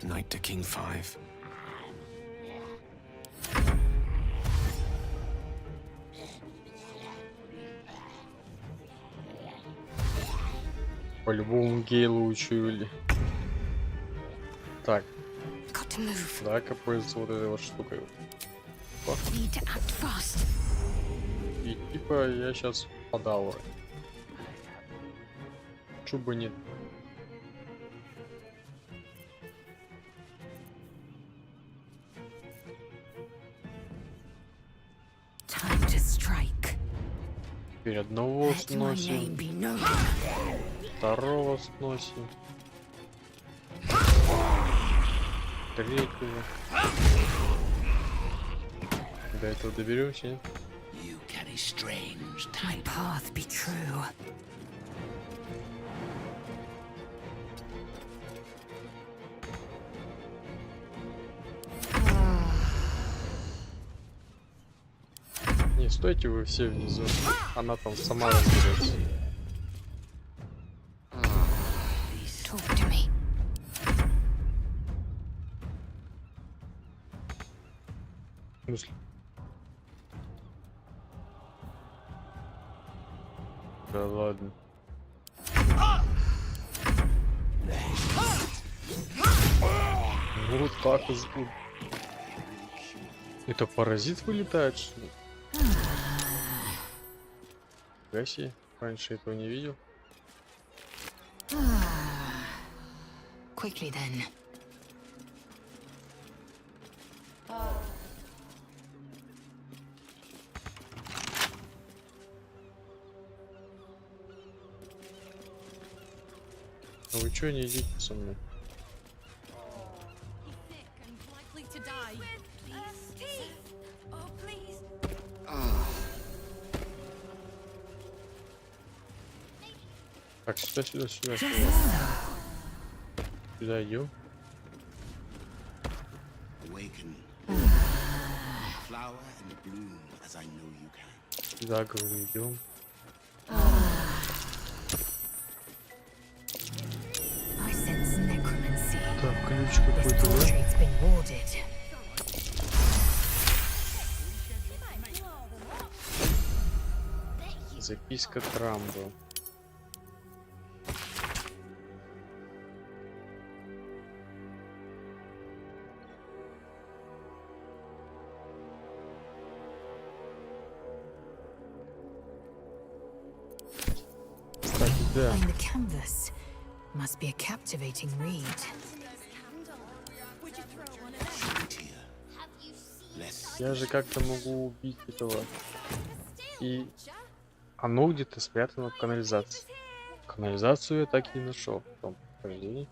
Knight to King 5. По-любому Гейлу учуяли. Так. Move. Давай-ка пользоваться вот этой вот штукой. Need to act fast. И типа я сейчас подал. Чё бы нет. Time to strike. Теперь одного сносим. Второго сносим. Третьего. До этого доберемся. My path be true. Не стойте вы все внизу. Она там сама разберется. Talk to me. В смысле? Да ладно. Вот так вот. Это паразит вылетает, что ли? Гаси, раньше этого не видел. Quickly then. А вы чё не идите со мной? Так, сюда. Сюда идем. Сюда, говорю, идем. Так, ключ какой-то, да? Записка Трамбо. Кстати, да. On the canvas, Must be a captivating read. Я же как-то могу убить этого. И оно где-то спрятано в канализации. Канализацию я так и не нашел в том прохождении.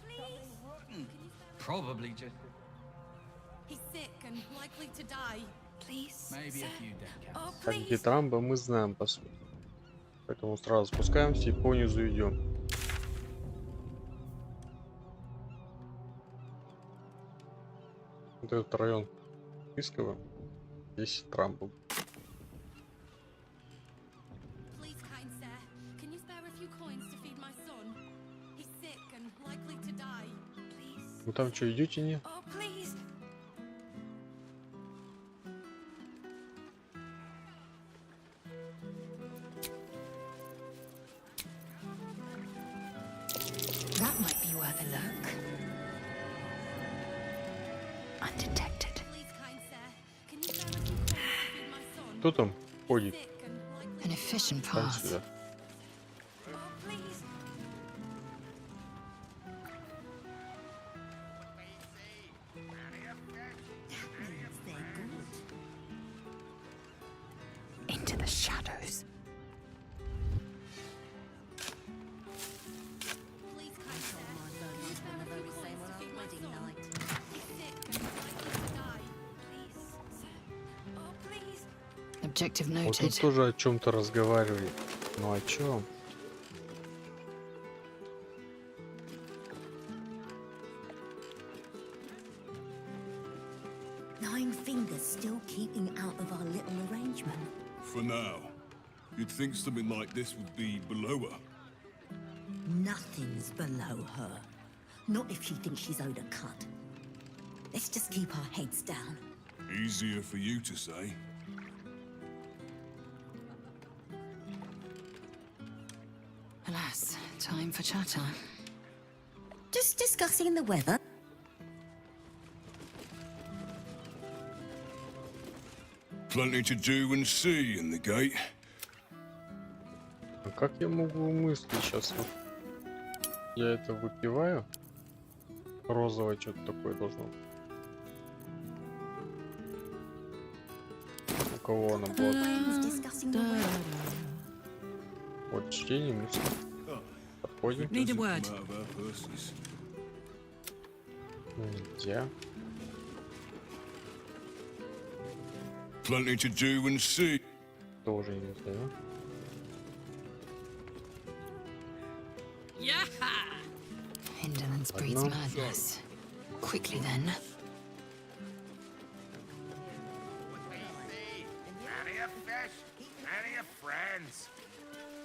Probably just. He's sick and likely to die. Please. Maybe a few dead cats. Так, где Трамба мы знаем по сути. Поэтому сразу спускаемся и по низу идем. Вот этот район Искова. Здесь Трамба. Please, kind sir, can you spare a few coins to feed my son? He's sick and likely to die. Please. Вы там что, идете, не? Oh, please. That might be worth a look. Undetected. Please, kind sir, can you spare a few coins to feed my son? Кто там ходит? An efficient Там path. сюда. Oh, please. Into the shadows. Please, kind sir, can you spare a few coins to feed my son? He's sick and likely to die. Please, sir. Oh, please. Objective Вот тут noted. тоже о чем-то разговаривали. Ну о чем? Nine fingers still keeping out of our little arrangement. For now. You'd think something like this would be below her. Nothing's below her. Not if she thinks she's owed a cut. Let's just keep our heads down. Easier for you to say. Alas, time for chatter. Just discussing the weather. Plenty to do and see in the gate. А как я могу мысли сейчас? Вот я это выпиваю. Розовое что-то такое должно быть. У кого она была? Discussing the weather. Вот чтение мысли. Подходим. Need a word. Out of our purses. Нельзя. Plenty to do and see. Тоже нельзя. Indolence breeds madness. Quickly then. Plenty of fish, plenty of friends.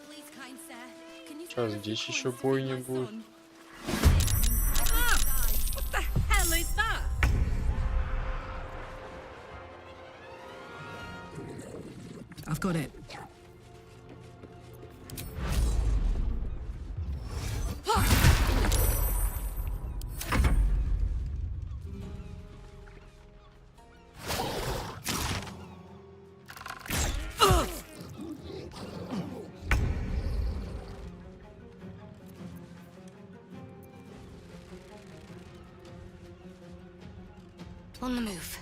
Please, kind sir, can you Сейчас здесь еще бойня будет. What the hell is that? I've got it. On the move.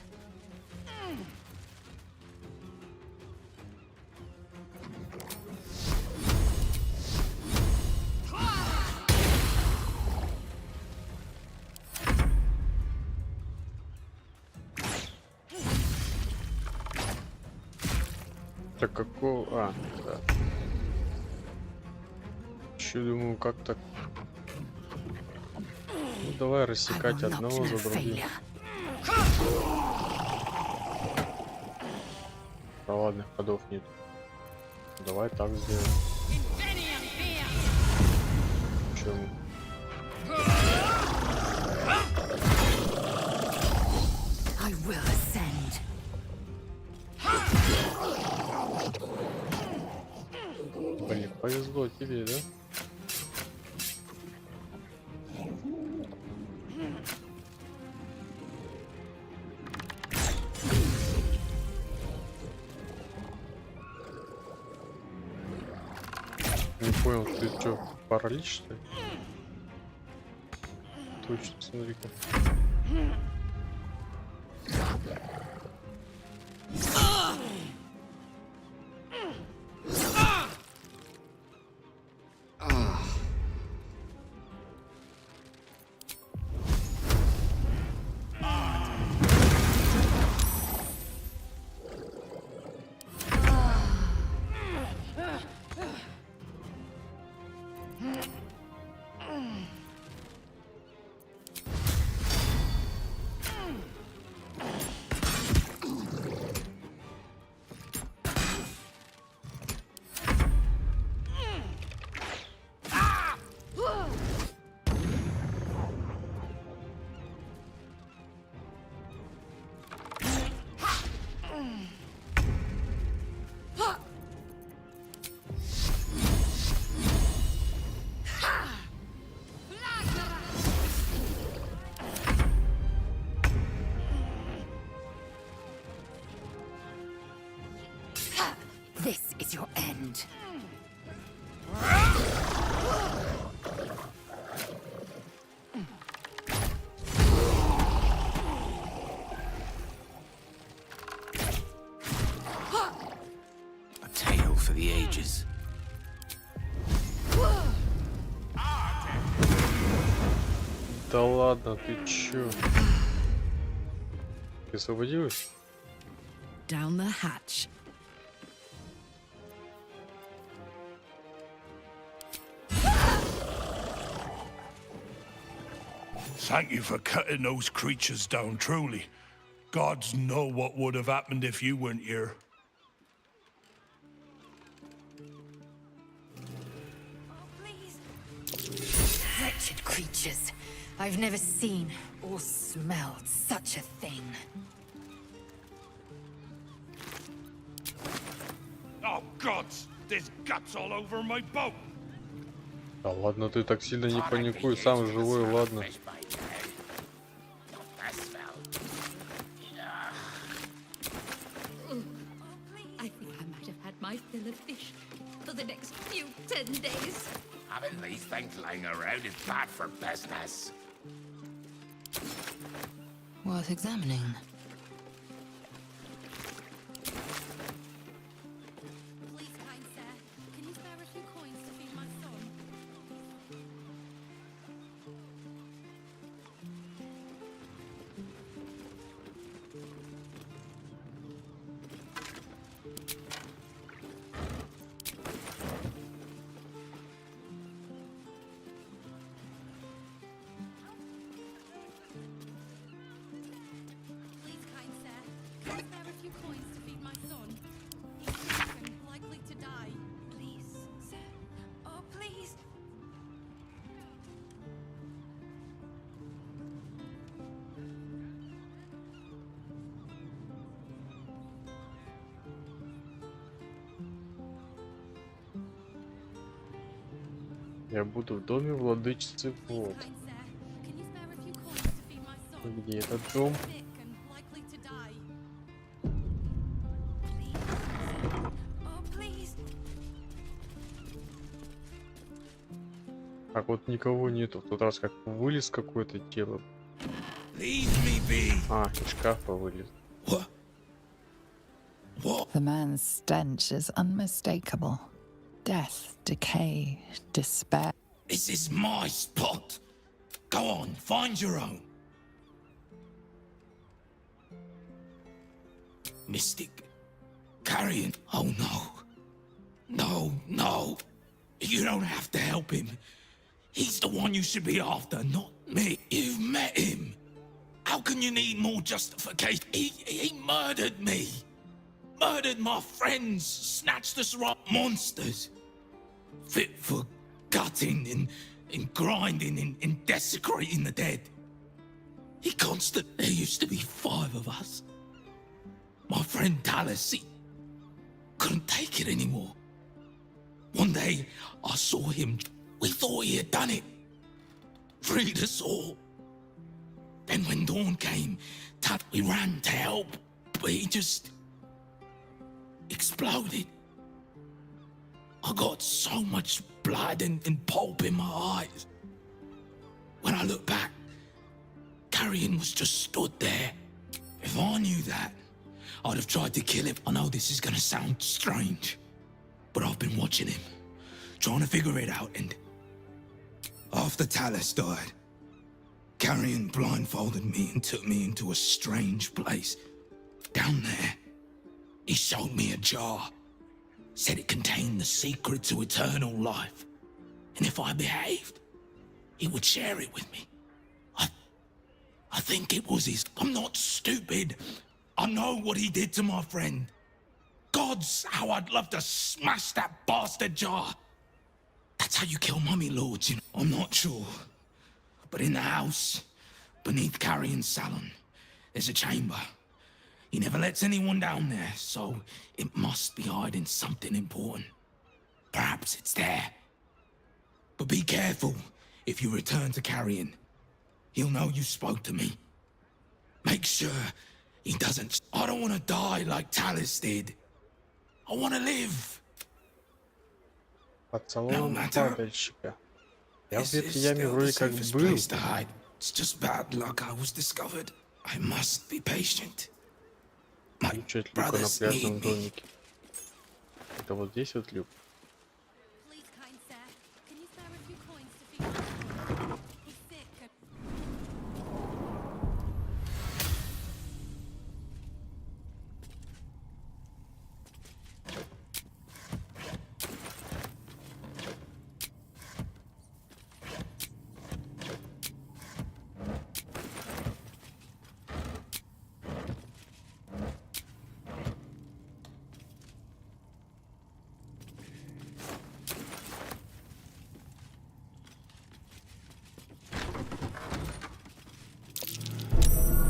Так какого... А, да. Еще думаю, как так... Ну, давай рассекать одного за другим. Да ладно, ходов нет. Давай так сделаем. Почему? I will ascend. Блин, повезло тебе, да? Не понял, ты что, паралич, что ли? точно, смотри-ка. This is your end. A tale for the ages. Да ладно, ты чё? Ты освободилась? Down the hatch. Thank you for cutting those creatures down, truly. Gods know what would have happened if you weren't here. Wretched creatures. I've never seen or smelled such a thing. Oh, gods! There's guts all over my boat! Да ладно, ты так сильно не паникуй, сам живой, ладно. I think I might have had my fill of fish for the next few 10 days. Having these things lying around is bad for business. Worth examining. Please, kind sir, can you spare a few coins to feed my son? Please, kind sir, can you spare a few coins to feed my son? He's sick and likely to die. Please, sir. Oh, please. Я буду в доме владычицы вод. Kind sir, can you spare a few coins to feed my son? Где этот дом? Sick and likely to die. Oh, please. Так вот никого нету. В тот раз как вылез какое-то тело. Leave me be! А, из шкафа вылез. The man's stench is unmistakable. Death, decay, despair. This is my spot! Go on, find your own. Mystic. Carrion. Oh no. No, no. You don't have to help him. He's the one you should be after, not me. You've met him. How can you need more justification? He murdered me. Murdered my friends. Snatched us from monsters. Fit for gutting and grinding and desecrating the dead. He constant. There used to be 5 of us. My friend Talus, he couldn't take it anymore. One day, I saw him. We thought he had done it. Freed us all. Then when dawn came, we ran to help, but he just exploded. I got so much blood and pulp in my eyes. When I look back, Carrion was just stood there. If I knew that, I'd have tried to kill him. I know this is gonna sound strange, but I've been watching him, trying to figure it out, and after Talus died, Carrion blindfolded me and took me into a strange place. Down there, he showed me a jar, said it contained the secret to eternal life, and if I behaved, he would share it with me. I think it was his... I'm not stupid. I know what he did to my friend. Gods, how I'd love to smash that bastard jar. That's how you kill mummy lords, you know. I'm not sure. But in the house, beneath Carrion's salon, there's a chamber. He never lets anyone down there, so it must be hiding something important. Perhaps it's there. But be careful if you return to Carrion. He'll know you spoke to me. Make sure he doesn't... I don't want to die like Talus did. I want to live. Поцелуем падальщика. Я в этой яме вроде как был. It's just bad luck I was discovered. I must be patient. Включать люка на пляжном домике. Это вот здесь вот люк.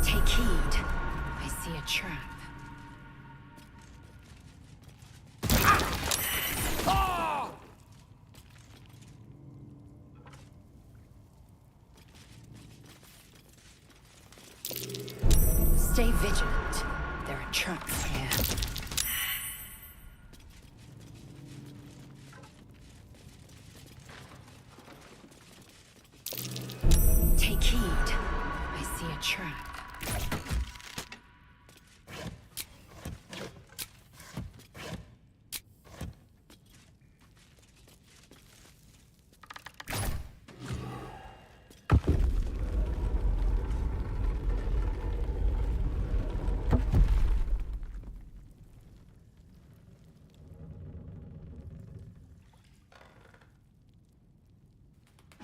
Take heed. I see a trap. Stay vigilant. There are traps here. Take heed. I see a trap.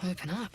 Open up.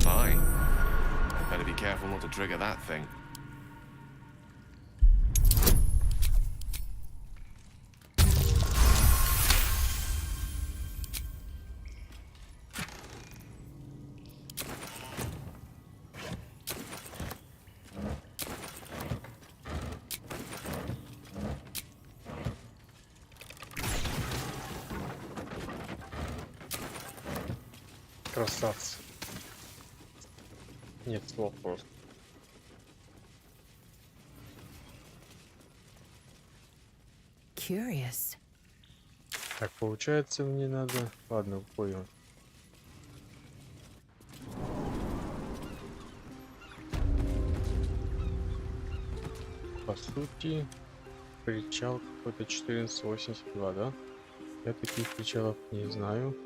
Fine. Better be careful not to trigger that thing. Красавцы. Нет слов просто. Curious. Так, получается, мне надо... Ладно, понял. По сути, причал какой-то 1482, да? Я таких причалов не знаю.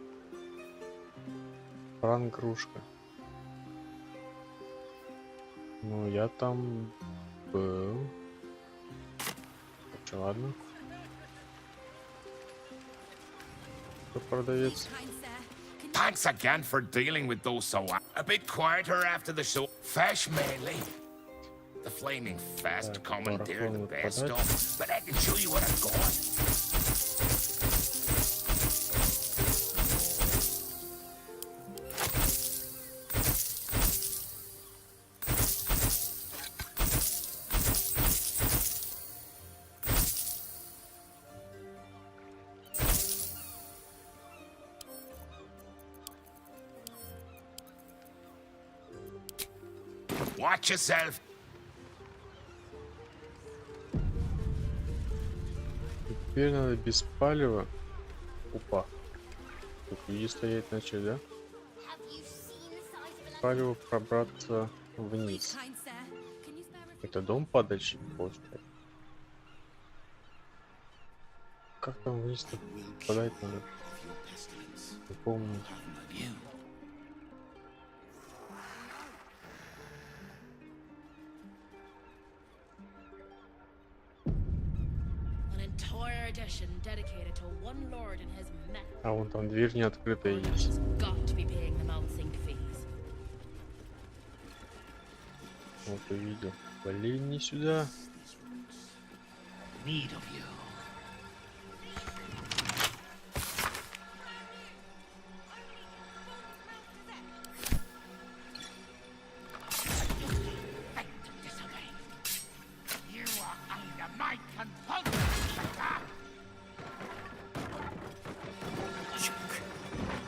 Франк-кружка. Ну, я там был. Так, ладно. Кто продавец? Thanks again for dealing with those so a bit quieter after the show. Fish mainly. The flaming fest commandeered the best stuff, but I can show you what I've got. Watch yourself. Теперь надо без палева. Опа. Тут люди стоять начали, да? Палево пробраться вниз. Это дом падальщик, получается. Как там вниз-то подать надо? Не помню. А вон там дверь не открытая есть. Вот увидел. Блин, не сюда.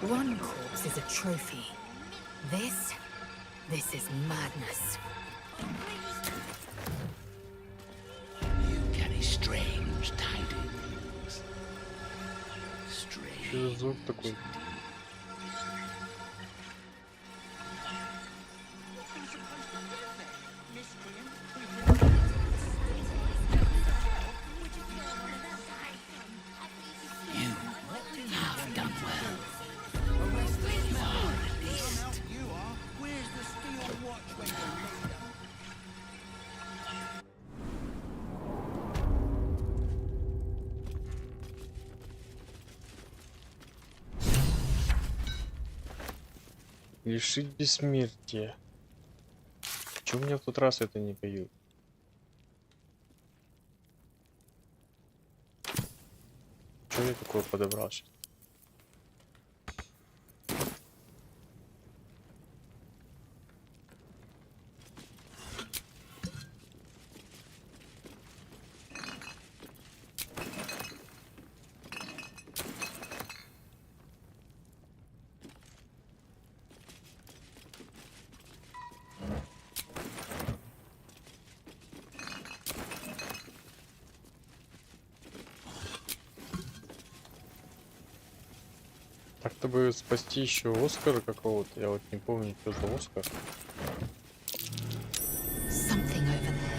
One corpse is a trophy. This is madness. You carry strange tidings. Strange. Что за звук такой? Лишить бессмертия. Чего у меня в тот раз это не появилось? Что я такое подобрал сейчас? Так-то бы спасти еще Оскара какого-то. Я вот не помню, что за Оскар. Something over there.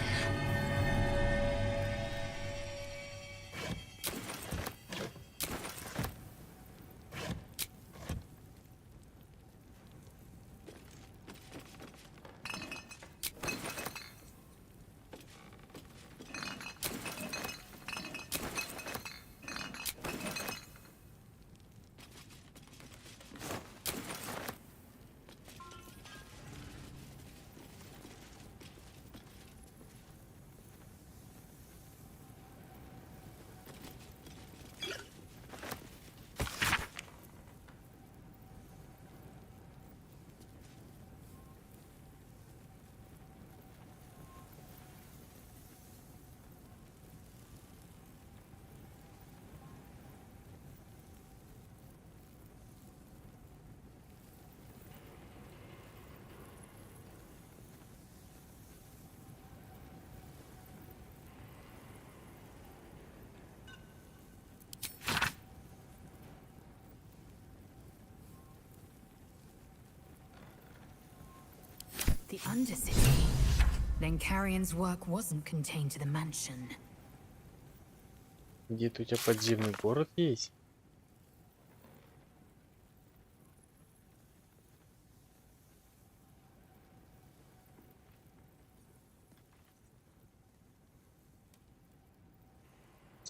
the Undercity. Then Carrion's work wasn't contained to the mansion. Где-то у тебя подземный город есть?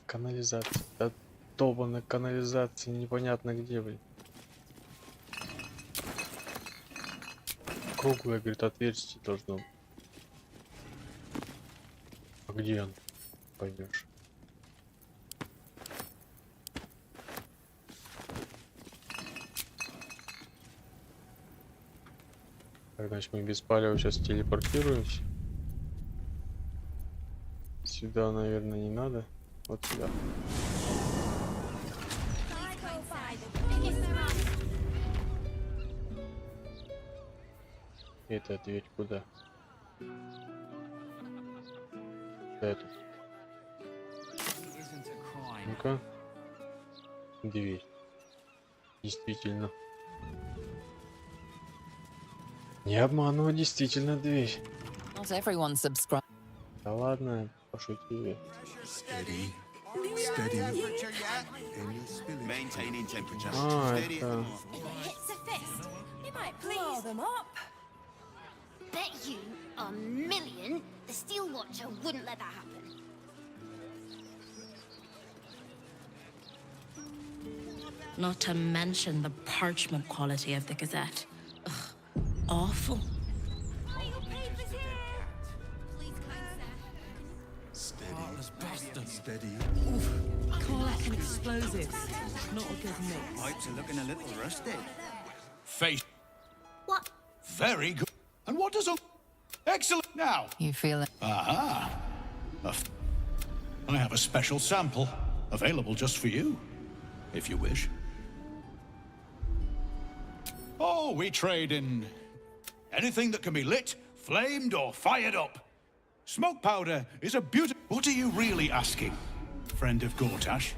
Канализация. Да долбаная канализация, непонятно где, блин. Круглое, говорит, отверстие должно быть. А где он? Поймешь. Так, значит, мы без палева сейчас телепортируемся. Сюда, наверное, не надо. Вот сюда. Эта дверь куда? Эту. Ну-ка. Дверь. Действительно. Не обманывай, действительно дверь. Not everyone subscribe. Да ладно, пошутили. Steady. Steady. Maintaining temperature. А, Steady. это... It's a fist. You might please them up. Bet you a million the Steel Watcher wouldn't let that happen. Not to mention the parchment quality of the Gazette. Ugh, awful. Steady. Colac and explosives. Not a good mix. Pipes are looking a little rusty. Face. What? Very good. And what does a... Excellent. Now. You feel it? Aha. I have a special sample available just for you, if you wish. Oh, we trade in anything that can be lit, flamed, or fired up. Smoke powder is a beauty. What are you really asking, friend of Gortash?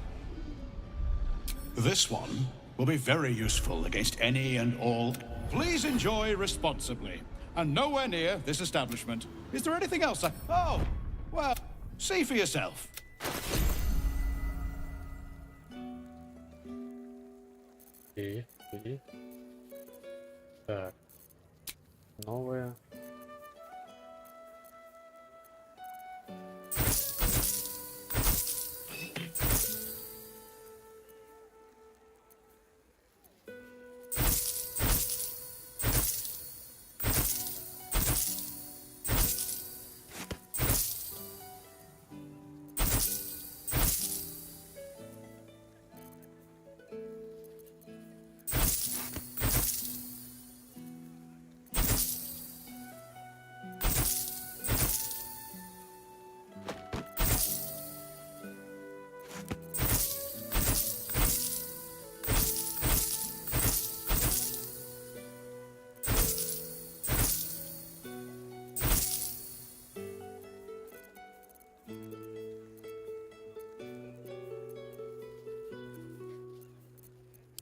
This one will be very useful against any and all. Please enjoy responsibly. And nowhere near this establishment. Is there anything else? Oh, well, see for yourself. И. Так. Новая.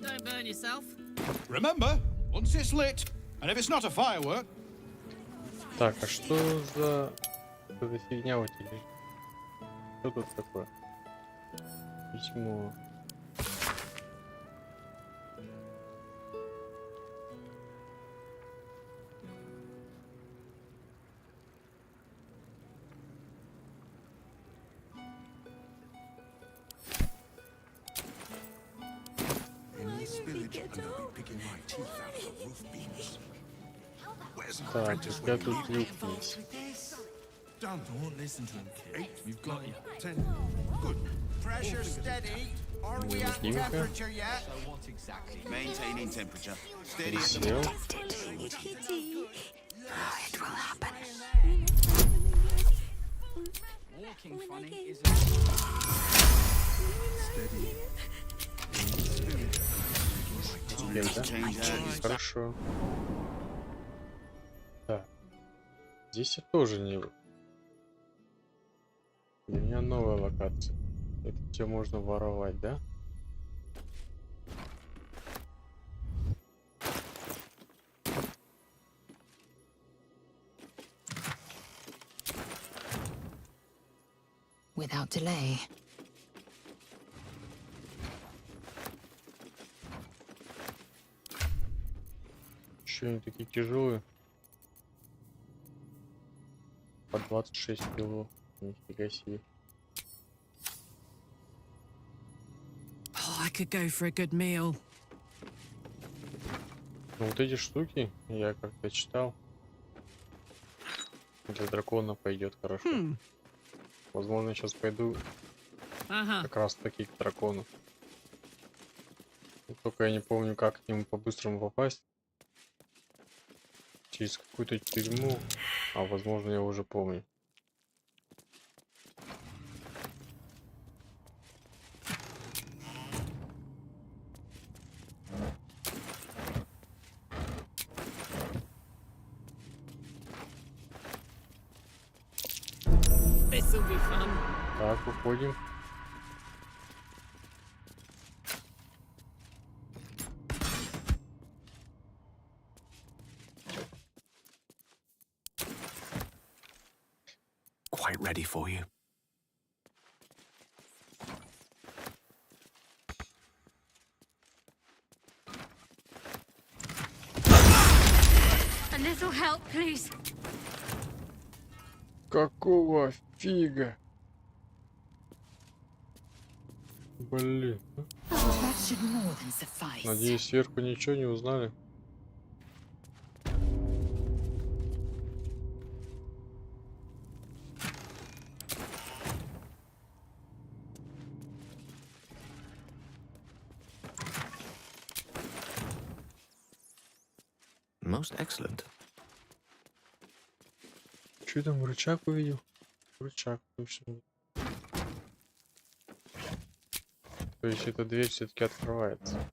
Don't burn yourself. Remember, once it's lit, and if it's not a firework. Так, а что за фигня у тебя? Что тут такое? Письмо. Any spillage, and they'll be picking my teeth out of the roof beams. Where's my Так, apprentice? у тебя тут люк есть. Done. Don't listen to him, kid. 8. We've got you. 10. Good. Pressure steady. Are we at New temperature yet? So what exactly? Maintaining temperature. Steady. Сел. It will happen. Walking funny is Steady. Теперь, да? Хорошо. Так. Здесь я тоже не... Для меня новая локация. Это все можно воровать, да? without delay. Еще они такие тяжелые. По 26 кило. Нифига себе. Oh, I could go for a good meal. Ну, вот эти штуки, я как-то читал, для дракона пойдет хорошо. Возможно, сейчас пойду как раз таки к дракону. Только я не помню, как к нему по-быстрому попасть. Через какую-то тюрьму. А возможно, я уже помню. This'll be fun. Так, уходим. Quite ready for you. A little help, please. Какого фига? Блин. That should more than suffice. Надеюсь, сверху ничего не узнали. Most excellent. Что там, рычаг увидел? Рычаг, точно. То есть эта дверь все-таки открывается.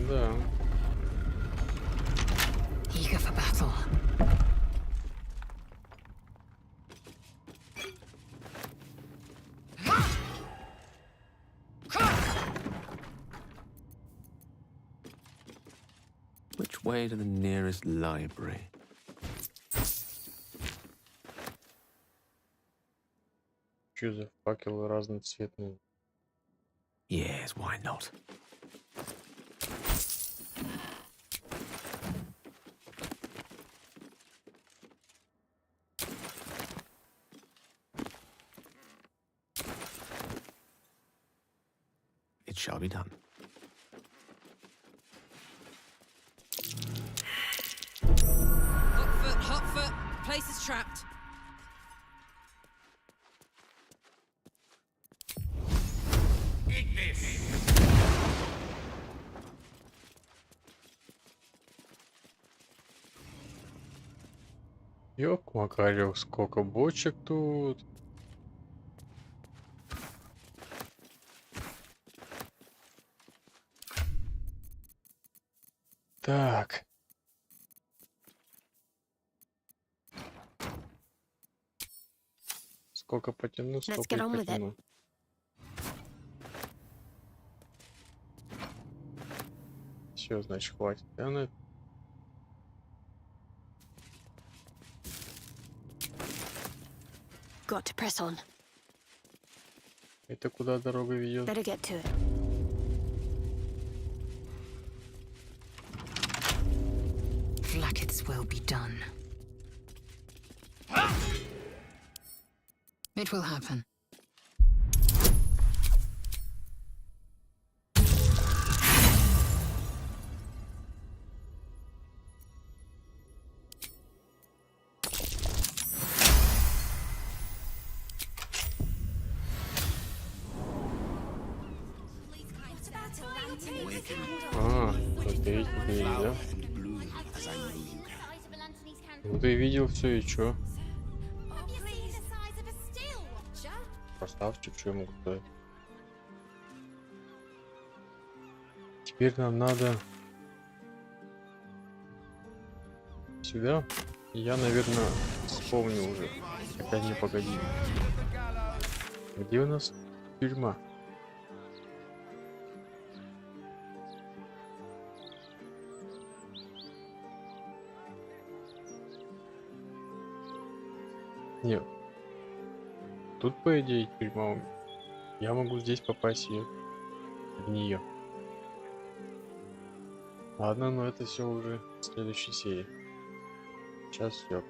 Да. Eager for battle. Which way to the nearest library? Что за факелы разноцветные? Yes, why not? It shall be done. Hot foot. Place is trapped. Ёк, Макарёк, сколько бочек тут. Так. Сколько потяну, столько и потяну. Все, значит, хватит. Got to press on. Это куда дорога ведет? Better get to it. Blacketh's will be done. It will happen. Вот эти двери, да? Ну ты видел все и чё? Красавчик, что я могу сказать? Теперь нам надо сюда. Я, наверное, вспомню уже. Хотя не, погоди. Где у нас тюрьма? Нет. Тут, по идее, тюрьма. Я могу здесь попасть в нее. Ладно, но это все уже в следующей серии. Сейчас все.